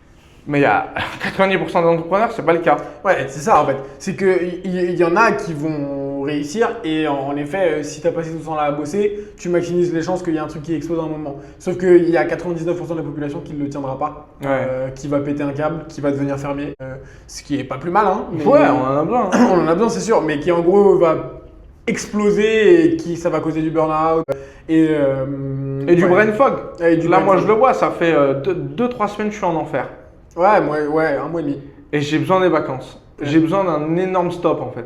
Mais il y a 90% des entrepreneurs, c'est pas le cas. Ouais, c'est ça en fait. C'est qu'il y en a qui vont réussir et en effet, si tu as passé tout ce temps-là à bosser, tu maximises les chances qu'il y ait un truc qui explose à un moment. Sauf qu'il y a 99% de la population qui ne le tiendra pas, qui va péter un câble, qui va devenir fermier. Ce qui est pas plus mal, hein. Mais ouais, on en a besoin. Hein. On en a besoin, c'est sûr, mais qui en gros va exploser et ça va causer du burn-out. Et du brain fog. Là, moi, je le vois, ça fait 2-3 semaines que je suis en enfer. Ouais, 1 mois et demi. Et j'ai besoin des vacances. J'ai besoin d'un énorme stop en fait.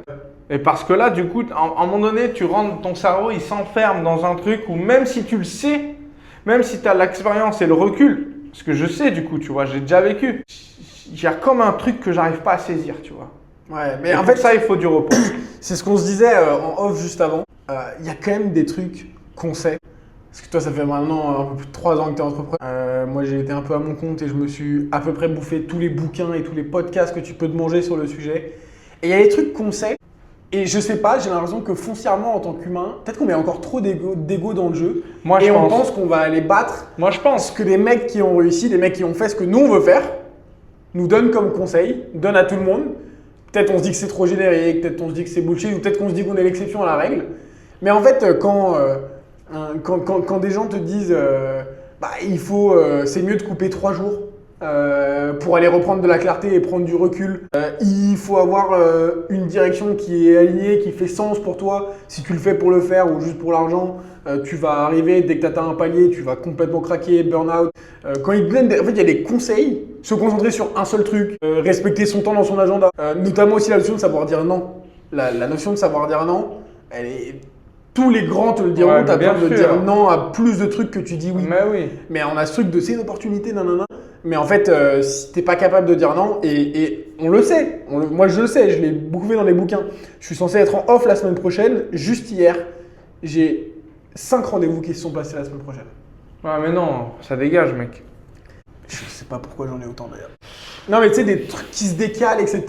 Et parce que là, du coup, à un moment donné, tu rentres, ton cerveau, il s'enferme dans un truc où même si tu le sais, même si tu as l'expérience et le recul, parce que je sais du coup, tu vois, j'ai déjà vécu, il y a comme un truc que j'arrive pas à saisir, tu vois. Ouais, mais et en fait, ça, il faut du repos. C'est ce qu'on se disait en off juste avant. Il y a quand même des trucs qu'on sait. Parce que toi, ça fait maintenant un peu plus de 3 ans que tu es entrepreneur. Moi, j'ai été un peu à mon compte et je me suis à peu près bouffé tous les bouquins et tous les podcasts que tu peux te manger sur le sujet. Et il y a des trucs qu'on sait. Et je sais pas, j'ai l'impression que foncièrement, en tant qu'humain, peut-être qu'on met encore trop d'ego dans le jeu. Moi, on pense qu'on va aller battre. Moi, je pense que les mecs qui ont réussi, les mecs qui ont fait ce que nous, on veut faire, nous donnent comme conseil, donnent à tout le monde. Peut-être on se dit que c'est trop générique, peut-être on se dit que c'est bullshit, ou peut-être qu'on se dit qu'on est l'exception à la règle. Mais en fait, quand des gens te disent c'est mieux de couper 3 jours pour aller reprendre de la clarté et prendre du recul. Il faut avoir une direction qui est alignée, qui fait sens pour toi. Si tu le fais pour le faire ou juste pour l'argent, tu vas arriver, dès que tu atteins un palier, tu vas complètement craquer, burn-out. Quand ils te donnent en fait, il y a des conseils, se concentrer sur un seul truc, respecter son temps dans son agenda, notamment aussi la notion de savoir dire non. La notion de savoir dire non, elle est... Tous les grands te le diront, Ouais, tu as bien peur de sûr. dire non à plus de trucs que tu dis oui. Mais oui. Mais on a ce truc de c'est une opportunité, nanana. Mais en fait, si t'es pas capable de dire non, et on le sait, moi je le sais, je l'ai beaucoup fait dans les bouquins. Je suis censé être en off la semaine prochaine. Juste hier, j'ai 5 rendez-vous qui se sont passés la semaine prochaine. Ouais, mais non, ça dégage, mec. Je sais pas pourquoi j'en ai autant d'ailleurs. Non, mais tu sais, des trucs qui se décalent, etc.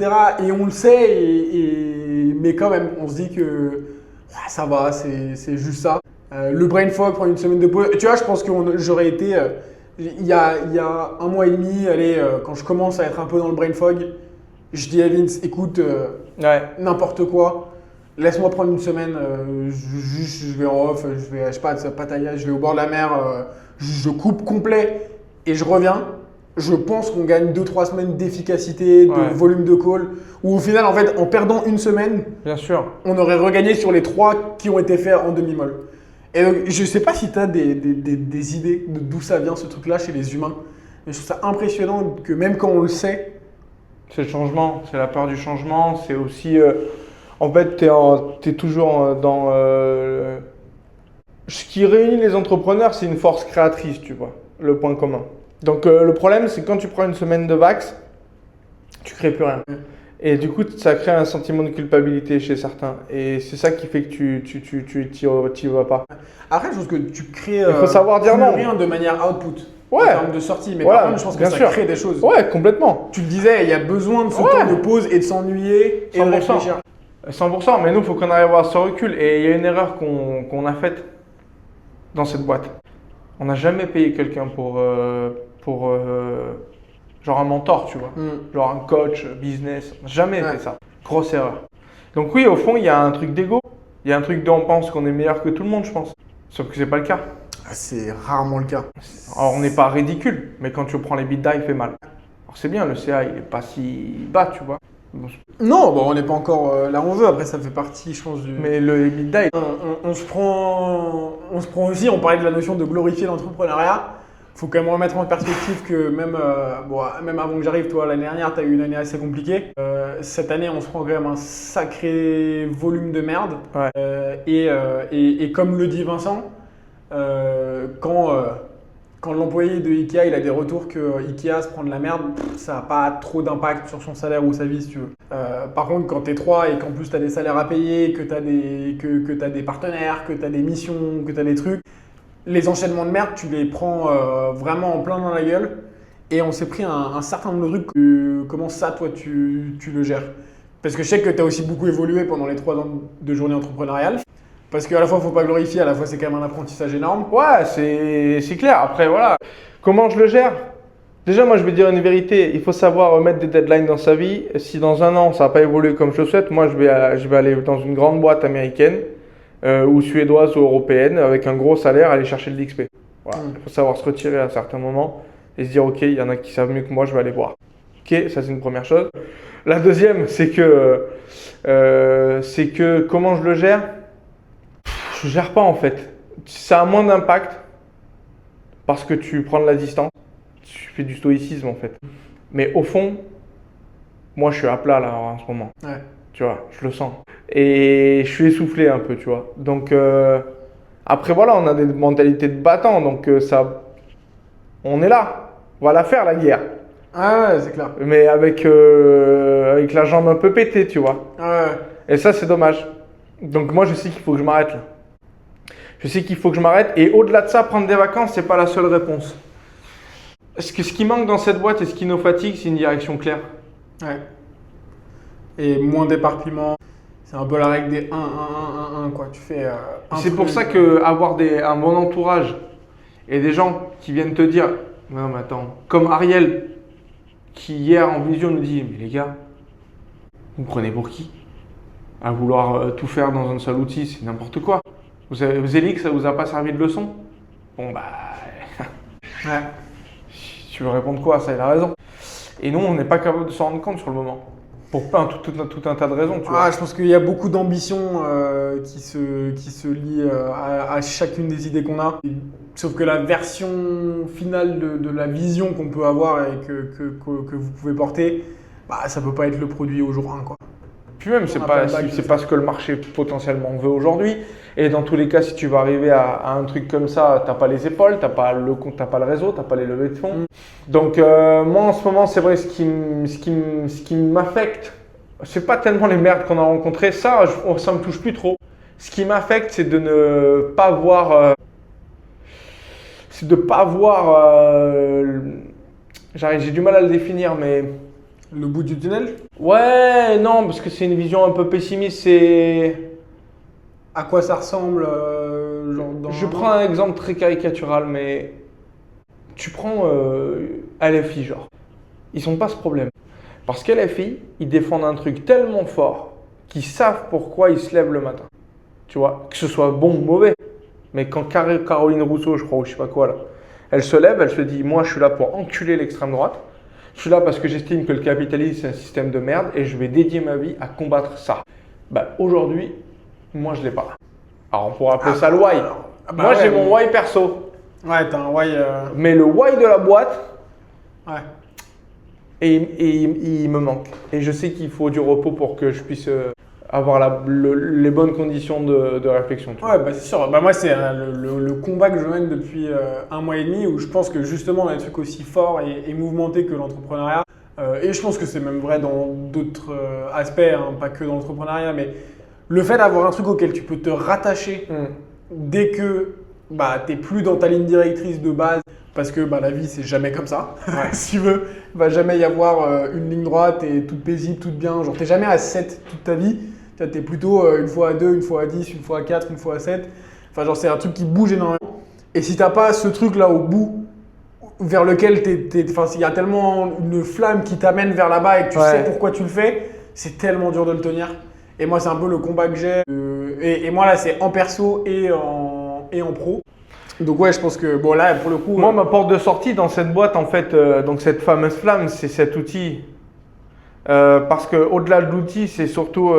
Et on le sait, mais quand même, on se dit que ouais, ça va, c'est juste ça. Le brain fog, prendre une semaine de pause. Tu vois, je pense que j'aurais été. Il y a 1 mois et demi, quand je commence à être un peu dans le brain fog, je dis à Vince, écoute, Ouais. n'importe quoi, laisse-moi prendre une semaine, je vais en off, je vais, je sais pas, Pattaya, je vais au bord de la mer, je coupe complet et je reviens. Je pense qu'on gagne 2-3 semaines d'efficacité, de Ouais. volume de call, où au final, en fait, en perdant une semaine, Bien sûr. on aurait regagné sur les 3 qui ont été faits en demi-molle. Et donc, je sais pas si tu as des idées de d'où ça vient ce truc-là chez les humains, mais je trouve ça impressionnant que même quand on le sait, C'est le changement, c'est la peur du changement, c'est aussi... en fait, t'es toujours dans... ce qui réunit les entrepreneurs, c'est une force créatrice, tu vois, le point commun. Donc le problème, c'est que quand tu prends une semaine de vax, tu crées plus rien. Et du coup, ça crée un sentiment de culpabilité chez certains. Et c'est ça qui fait que t'y vas pas. après, je pense que tu crées Il faut savoir dire plus non. rien de manière output, Ouais. en termes de sortie, mais Voilà, par contre, je pense que bien ça sûr. crée des choses. Ouais, complètement. Tu le disais, il y a besoin de ce Ouais. temps de pause et de s'ennuyer et de 100%. réfléchir. 100%, mais nous, il faut qu'on arrive à avoir ce recul. Et il y a une erreur qu'on a faite dans cette boîte. On n'a jamais payé quelqu'un pour genre un mentor, tu vois. Genre un coach, business. On n'a jamais Ouais. fait ça. Grosse erreur. Donc oui, au fond, il y a un truc d'ego. Il y a un truc d'on pense qu'on est meilleur que tout le monde, je pense. Sauf que c'est pas le cas. Ah, c'est rarement le cas. Alors, on n'est pas ridicule, mais quand tu prends les bidas, il fait mal. Alors c'est bien, le CA, il est pas si bas, tu vois. Bon, Non, bon, on n'est pas encore là où on veut. Après, ça fait partie, je pense, du. mais le bidas, On se prend aussi, on parlait de la notion de glorifier l'entrepreneuriat. Il faut quand même remettre en perspective que même, même avant que j'arrive, toi, l'année dernière, tu as eu une année assez compliquée. Cette année, on se prend quand même un sacré volume de merde. Ouais. Et comme le dit Vincent, quand l'employé de Ikea il a des retours que Ikea se prend de la merde, ça n'a pas trop d'impact sur son salaire ou sa vie, si tu veux. Par contre, quand tu es 3 et qu'en plus tu as des salaires à payer, que tu as des partenaires, que tu as des missions, que tu as des trucs, les enchaînements de merde, tu les prends vraiment en plein dans la gueule. Et on s'est pris un certain nombre de trucs. Comment ça, toi, tu le gères? Parce que je sais que tu as aussi beaucoup évolué pendant les 3 ans de journée entrepreneuriale. Parce qu'à la fois, il ne faut pas glorifier, à la fois, c'est quand même un apprentissage énorme. Ouais, c'est clair. Après, voilà. Comment je le gère? Déjà, moi, je vais dire une vérité. Il faut savoir mettre des deadlines dans sa vie. Si dans 1 an, ça n'a pas évolué comme je le souhaite, moi, je vais aller dans une grande boîte américaine ou suédoise ou européenne avec un gros salaire, aller chercher de l'XP. Voilà. Il faut savoir se retirer à certains moments et se dire, OK, il y en a qui savent mieux que moi, je vais aller voir. OK, ça, c'est une première chose. La deuxième, c'est que comment je le gère? Je gère pas en fait. Ça a moins d'impact parce que tu prends de la distance, tu fais du stoïcisme en fait. Mais au fond, moi je suis à plat là en ce moment. Ouais. Tu vois, je le sens. Et je suis essoufflé un peu, tu vois. Donc après voilà, on a des mentalités de battants, donc on est là. On va la faire la guerre. Ah ouais, c'est clair. Mais avec la jambe un peu pétée, tu vois. Ouais. Et ça, c'est dommage. Donc moi, je sais qu'il faut que je m'arrête là. Je sais qu'il faut que je m'arrête. Et au-delà de ça, prendre des vacances, c'est pas la seule réponse. Parce que ce qui manque dans cette boîte et ce qui nous fatigue, c'est une direction claire. Ouais. Et moins d'éparpillement. C'est un peu la règle des 1, quoi. Tu fais un C'est pour truc, ça que avoir un bon entourage et des gens qui viennent te dire non mais attends, comme Ariel qui hier en vision nous dit mais les gars, vous me prenez pour qui? À vouloir tout faire dans un seul outil, c'est n'importe quoi. Vous avez dit que ça vous a pas servi de leçon? Bon bah Ouais. tu tu veux répondre quoi à ça? Il a raison. Et nous, on n'est pas capable de s'en rendre compte sur le moment. Pour tout un tas de raisons, tu vois. Je pense qu'il y a beaucoup d'ambition qui se lie à chacune des idées qu'on a. Sauf que la version finale de la vision qu'on peut avoir et que vous pouvez porter, ça peut pas être le produit au jour 1, quoi. Puis même, c'est pas ce que le marché potentiellement veut aujourd'hui. Et dans tous les cas, si tu vas arriver à un truc comme ça, t'as pas les épaules, t'as pas le réseau, t'as pas les levées de fonds. Donc moi, en ce moment, c'est vrai, ce qui m'affecte, c'est pas tellement les merdes qu'on a rencontrées. Ça me touche plus trop. Ce qui m'affecte, c'est de ne pas voir... j'ai du mal à le définir, mais... Le bout du tunnel? Ouais, non, parce que c'est une vision un peu pessimiste. À quoi ça ressemble Je prends un exemple très caricatural, mais tu prends LFI, genre. Ils n'ont pas ce problème. Parce qu'LFI, ils défendent un truc tellement fort qu'ils savent pourquoi ils se lèvent le matin. Tu vois, que ce soit bon ou mauvais. Mais quand Caroline Rousseau, je crois, ou je sais pas quoi, là, elle se lève, elle se dit, moi, je suis là pour enculer l'extrême droite. Je suis là parce que j'estime que le capitalisme, c'est un système de merde et je vais dédier ma vie à combattre ça. Aujourd'hui, moi, je l'ai pas. Alors, on pourrait appeler ça le why. Moi, j'ai mon why perso. Ouais, t'as un why. Mais le why de la boîte, ouais. et il me manque. Et je sais qu'il faut du repos pour que je puisse avoir les bonnes conditions de réflexion. Ouais, c'est sûr. Moi, c'est le combat que je mène depuis 1 mois et demi où je pense que justement, dans des trucs aussi forts et mouvementés que l'entrepreneuriat, et je pense que c'est même vrai dans d'autres aspects, pas que dans l'entrepreneuriat, mais le fait d'avoir un truc auquel tu peux te rattacher dès que t'es plus dans ta ligne directrice de base, parce que la vie, c'est jamais comme ça. Si tu veux, il va jamais y avoir une ligne droite et toute paisible, toute bien. Genre, t'es jamais à 7 toute ta vie. T'es plutôt une fois à 2, une fois à 10, une fois à 4, une fois à 7. Enfin, genre, c'est un truc qui bouge énormément. Et si t'as pas ce truc-là au bout, vers lequel il y a tellement une flamme qui t'amène vers là-bas et que tu sais pourquoi tu le fais, c'est tellement dur de le tenir. Et moi, c'est un peu le combat que j'ai. Et moi, là, c'est en perso et en pro. Donc ouais, je pense que là, pour le coup... Moi, ma porte de sortie dans cette boîte, en fait, donc cette fameuse flamme, c'est cet outil. Parce qu'au-delà de l'outil, c'est surtout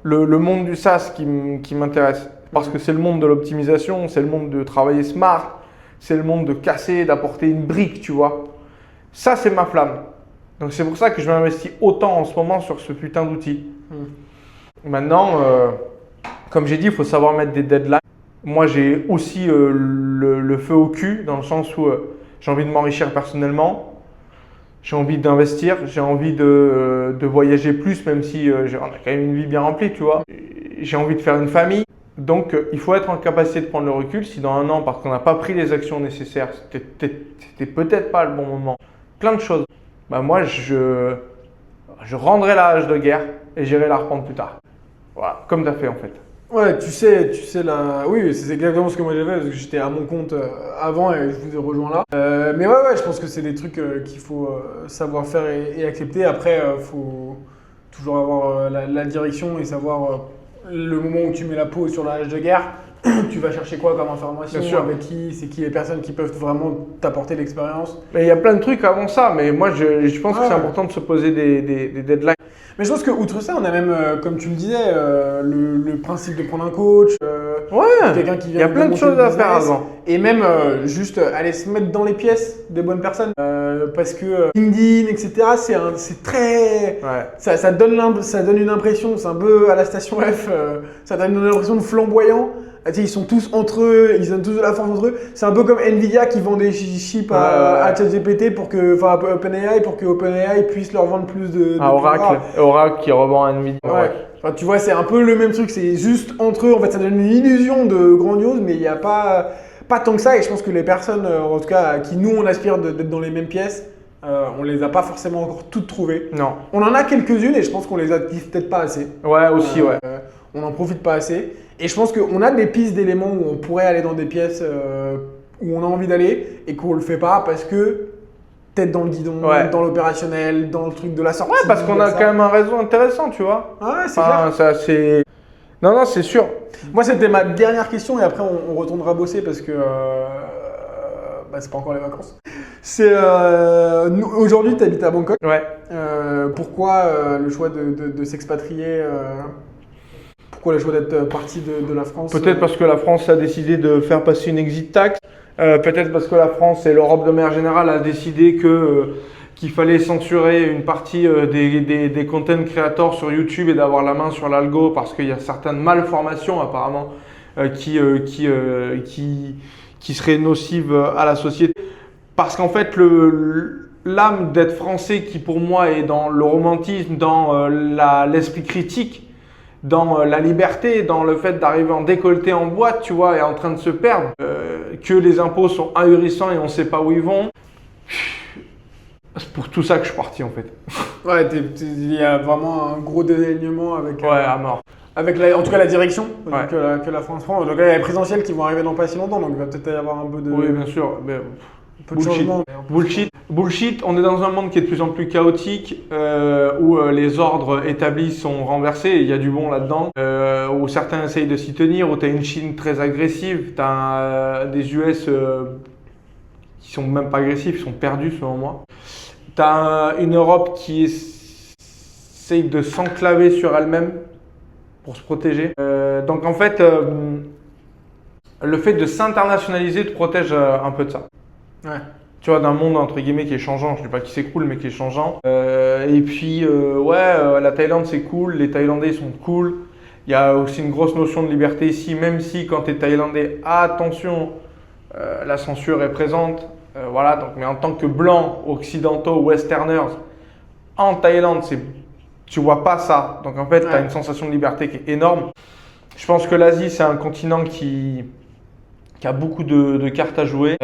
le monde du SaaS qui m'intéresse. Parce que c'est le monde de l'optimisation, c'est le monde de travailler smart, c'est le monde de casser, d'apporter une brique, tu vois. Ça, c'est ma flamme. Donc c'est pour ça que je m'investis autant en ce moment sur ce putain d'outil. Maintenant, comme j'ai dit, il faut savoir mettre des deadlines. Moi, j'ai aussi le feu au cul, dans le sens où j'ai envie de m'enrichir personnellement. J'ai envie d'investir, j'ai envie de voyager plus, même si on a quand même une vie bien remplie, tu vois. J'ai envie de faire une famille. Donc, il faut être en capacité de prendre le recul. Si dans 1 an, parce qu'on n'a pas pris les actions nécessaires, c'était peut-être pas le bon moment. Plein de choses. Moi, je rendrai la hache de guerre et j'irai la reprendre plus tard. Voilà, comme tu as fait en fait. Ouais, tu sais oui, c'est exactement ce que moi j'avais parce que j'étais à mon compte avant et je vous ai rejoint là. Mais ouais, je pense que c'est des trucs qu'il faut savoir faire et accepter. Après, faut toujours avoir la direction et savoir le moment où tu mets la pause sur la hache de guerre. Tu vas chercher quoi comme information, avec qui, c'est qui les personnes qui peuvent vraiment t'apporter l'expérience. Mais il y a plein de trucs avant ça, mais moi je pense que c'est important de se poser des deadlines. Mais je pense que outre ça, on a même, comme tu me disais, le principe de prendre un coach, quelqu'un qui vient. Il y a plein de choses à faire avant. Et même juste aller se mettre dans les pièces des bonnes personnes. Parce que LinkedIn, etc., c'est très. Ça donne une impression, c'est un peu à la station F, ça donne une impression de flamboyant. Ils sont tous entre eux, ils donnent tous de la force entre eux. C'est un peu comme Nvidia qui vend des chips à ChatGPT à OpenAI pour que OpenAI puisse leur vendre plus de Oracle qui revend à Nvidia. Enfin, tu vois, c'est un peu le même truc, c'est juste entre eux. En fait, ça donne une illusion de grandiose, mais il n'y a pas tant que ça. Et je pense que les personnes, en tout cas, à qui nous on aspire d'être dans les mêmes pièces, on les a pas forcément encore toutes trouvées. Non. On en a quelques-unes et je pense qu'on les active peut-être pas assez. Ouais, aussi, On n'en profite pas assez. Et je pense qu'on a des pistes d'éléments où on pourrait aller dans des pièces où on a envie d'aller et qu'on le fait pas parce que tête dans le guidon, dans l'opérationnel, dans le truc de la sortie. Ouais, parce qu'on a quand même un réseau intéressant, tu vois. Ouais, c'est clair. Ça, c'est... Non, c'est sûr. Moi, c'était ma dernière question et après, on retournera bosser parce que c'est pas encore les vacances. Aujourd'hui, tu habites à Bangkok. Ouais. Pourquoi le choix de s'expatrier pourquoi le choix d'être parti de la France Peut-être parce que la France a décidé de faire passer une exit tax. Peut-être parce que la France et l'Europe de manière générale a décidé qu'il fallait censurer une partie des content creators sur YouTube et d'avoir la main sur l'algo parce qu'il y a certaines malformations apparemment qui seraient nocives à la société. Parce qu'en fait, l'âme d'être français qui pour moi est dans le romantisme, dans l'esprit critique, dans la liberté, dans le fait d'arriver en décolleté en boîte, tu vois, et en train de se perdre, que les impôts sont ahurissants et on ne sait pas où ils vont. C'est pour tout ça que je suis parti en fait. Ouais, il y a vraiment un gros désalignement avec, Ouais, à mort. avec en tout cas la direction Ouais. que la France prend. Donc il y a les présidentielles qui vont arriver dans pas si longtemps, donc il va peut-être y avoir un peu de, Oui, bien sûr. Mais, un peu de bullshit. changement. Bullshit, on est dans un monde qui est de plus en plus chaotique, où les ordres établis sont renversés, et il y a du bon là-dedans, où certains essayent de s'y tenir, où tu as une Chine très agressive, tu as des US qui sont même pas agressifs, ils sont perdus selon moi. Tu as une Europe qui essaye de s'enclaver sur elle-même pour se protéger. Donc en fait, le fait de s'internationaliser te protège un peu de ça. Ouais. Tu vois, d'un monde entre guillemets qui est changeant, je ne dis pas qu'il s'écroule, mais qui est changeant. Et puis, la Thaïlande c'est cool, les Thaïlandais sont cool. Il y a aussi une grosse notion de liberté ici, même si quand tu es Thaïlandais, attention, la censure est présente. Voilà, donc, mais en tant que blancs, occidentaux, westerners, en Thaïlande, tu vois pas ça. Donc en fait, tu as une sensation de liberté qui est énorme. Je pense que l'Asie, c'est un continent qui a beaucoup de cartes à jouer.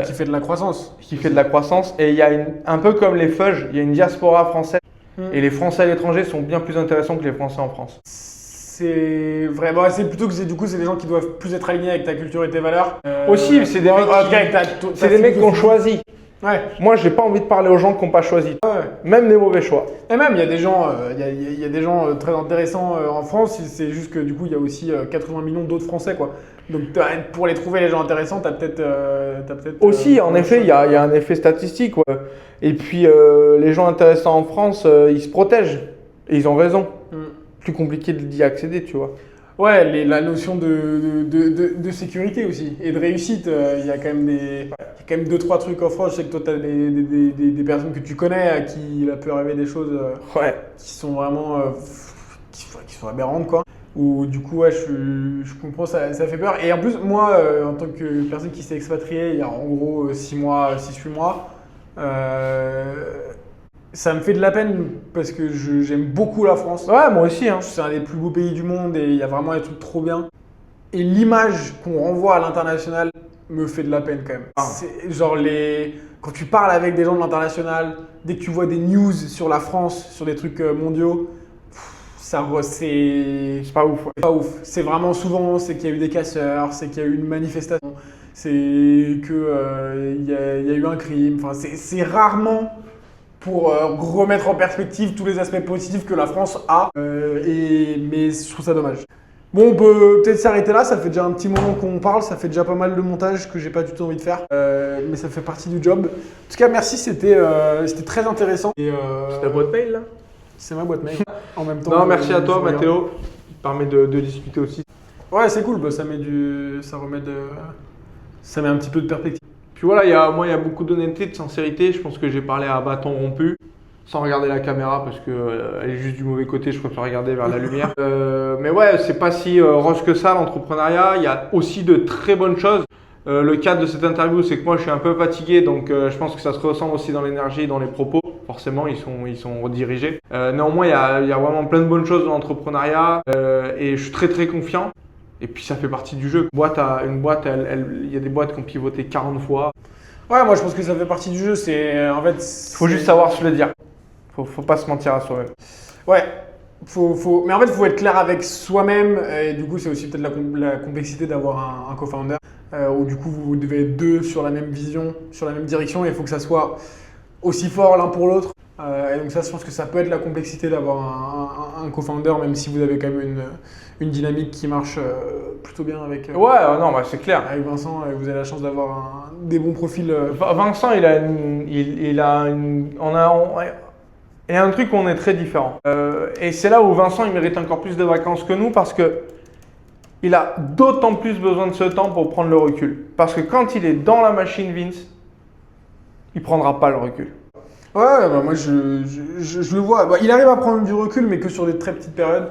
Qui fait de la croissance. Qui fait de la croissance. Et il y a un peu comme les fudge, il y a une diaspora française. Et les Français à l'étranger sont bien plus intéressants que les Français en France. C'est vrai, bon, c'est plutôt que c'est des gens qui doivent plus être alignés avec ta culture et tes valeurs. Aussi, c'est des mecs qui ont choisi. Ouais. Moi, j'ai pas envie de parler aux gens qui n'ont pas choisi. Ouais. Même des mauvais choix. Et même, il y a des gens, il y a des gens très intéressants en France. C'est juste que du coup, il y a aussi 80 millions d'autres Français, quoi. Donc, pour les trouver les gens intéressants, t'as peut-être. Aussi, en effet, il y a un effet statistique. Ouais. Et puis, les gens intéressants en France, ils se protègent. Et ils ont raison. Plus compliqué d'y accéder, tu vois. Ouais, la notion de sécurité aussi et de réussite. Il y a quand même 2-3 trucs en France. Je sais que toi, tu as des personnes que tu connais à qui il a pu arriver des choses qui sont vraiment qui sont aberrantes, quoi. Ou du coup, ouais, je comprends, ça fait peur. Et en plus, moi, en tant que personne qui s'est expatriée il y a en gros 6-8 mois, ça me fait de la peine parce que j'aime beaucoup la France. Ouais, moi aussi. Hein. C'est un des plus beaux pays du monde et il y a vraiment des trucs trop bien. Et l'image qu'on renvoie à l'international me fait de la peine quand même. C'est genre quand tu parles avec des gens de l'international, dès que tu vois des news sur la France, sur des trucs mondiaux, c'est pas ouf. Ouais. C'est pas ouf. C'est vraiment souvent, c'est qu'il y a eu des casseurs, c'est qu'il y a eu une manifestation, c'est que il y a eu un crime. Enfin, c'est rarement pour remettre en perspective tous les aspects positifs que la France a. Mais je trouve ça dommage. Bon, on peut peut-être s'arrêter là, ça fait déjà un petit moment qu'on parle, ça fait déjà pas mal de montage que j'ai pas du tout envie de faire, mais ça fait partie du job. En tout cas, merci, c'était très intéressant. C'est ta boîte mail là? C'est ma boîte mail. En même temps. Non, merci à toi, Mathéo. Ça permet de discuter aussi. Ouais, c'est cool, ça met un petit peu de perspective. Puis voilà, il y a beaucoup d'honnêteté, de sincérité. Je pense que j'ai parlé à bâton rompu, sans regarder la caméra parce qu'elle est juste du mauvais côté. Je préfère regarder vers la lumière. Mais ouais, c'est pas si rose que ça l'entrepreneuriat. Il y a aussi de très bonnes choses. Le cadre de cette interview, c'est que moi je suis un peu fatigué, donc je pense que ça se ressent aussi dans l'énergie et dans les propos. Forcément, ils sont redirigés. Néanmoins, il y a vraiment plein de bonnes choses dans l'entrepreneuriat et je suis très très confiant. Et puis ça fait partie du jeu. Il y a des boîtes qui ont pivoté 40 fois. Ouais, moi je pense que ça fait partie du jeu. Faut juste savoir se le dire. Faut pas se mentir à soi-même. Ouais. Mais en fait, il faut être clair avec soi-même. Et du coup, c'est aussi peut-être la complexité d'avoir un co-founder. Où du coup, vous devez être deux sur la même vision, sur la même direction. Et il faut que ça soit aussi fort l'un pour l'autre. Et donc ça, je pense que ça peut être la complexité d'avoir un co-founder, même si vous avez quand même une dynamique qui marche plutôt bien avec, Ouais, non, bah, c'est clair. avec Vincent. Et vous avez la chance d'avoir des bons profils. Vincent, il y a un truc où on est très différent. Et c'est là où Vincent, il mérite encore plus de vacances que nous parce que il a d'autant plus besoin de ce temps pour prendre le recul. Parce que quand il est dans la machine Vince, il prendra pas le recul. Ouais, bah moi je le vois. Bah, il arrive à prendre du recul, mais que sur des très petites périodes.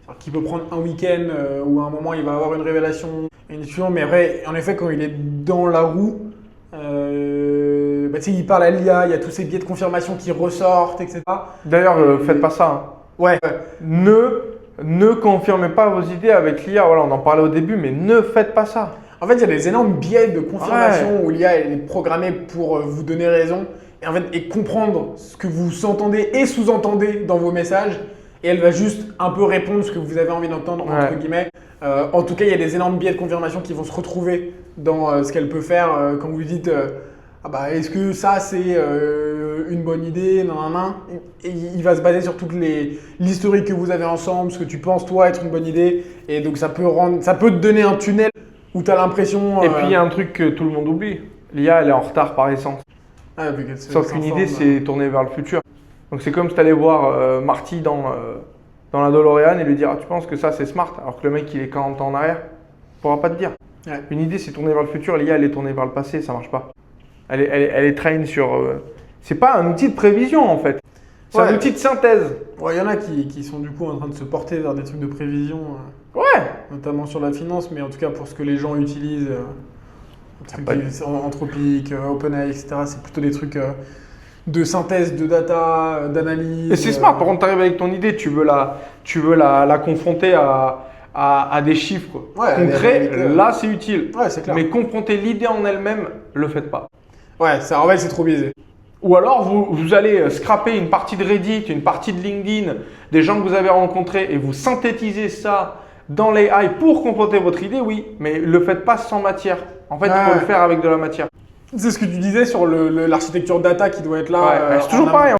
C'est-à-dire qu'il peut prendre un week-end où à un moment il va avoir une révélation, une discussion. Mais après, en effet, quand il est dans la roue, bah, tu sais, il parle à l'IA, il y a tous ces biais de confirmation qui ressortent, etc. D'ailleurs, faites pas ça. Hein. Ouais. Ne confirmez pas vos idées avec l'IA. Voilà, on en parlait au début, mais ne faites pas ça. En fait, il y a des énormes biais de confirmation où l'IA est programmée pour vous donner raison et, en fait, et comprendre ce que vous entendez et sous-entendez dans vos messages. Et elle va juste un peu répondre ce que vous avez envie d'entendre, entre guillemets. En tout cas, il y a des énormes biais de confirmation qui vont se retrouver dans ce qu'elle peut faire quand vous dites ah bah, est-ce que ça c'est une bonne idée, non, non, non. Et il va se baser sur toute l'historique que vous avez ensemble, ce que tu penses toi être une bonne idée. Et donc ça peut te donner un tunnel où tu as l'impression. Et puis il y a un truc que tout le monde oublie. L'IA, elle est en retard par essence. Sauf qu'une idée, c'est tourner vers le futur. Donc c'est comme si tu allais voir Marty dans la DeLorean et lui dire ah, tu penses que ça c'est smart alors que le mec il est 40 ans en arrière, il pourra pas te dire. Ouais. Une idée c'est tourner vers le futur, l'IA elle est tournée vers le passé, ça marche pas. Elle est train sur. C'est pas un outil de prévision en fait, c'est un outil de synthèse. Ouais, il y en a qui sont du coup en train de se porter vers des trucs de prévision, notamment sur la finance, mais en tout cas pour ce que les gens utilisent, Anthropic, OpenAI, etc. C'est plutôt des trucs de synthèse, de data, d'analyse. Et c'est smart, par contre, tu arrives avec ton idée, tu veux la confronter à des chiffres concrets, là c'est utile. Ouais, c'est clair. Mais confronter l'idée en elle-même, le faites pas. Ouais, en fait c'est trop biaisé. Ou alors vous allez scraper une partie de Reddit, une partie de LinkedIn, des gens que vous avez rencontrés et vous synthétisez ça dans l'AI pour confronter votre idée, oui, mais le faites pas sans matière. En fait, il faut le faire avec de la matière. C'est ce que tu disais sur l'architecture data qui doit être là. C'est toujours pareil.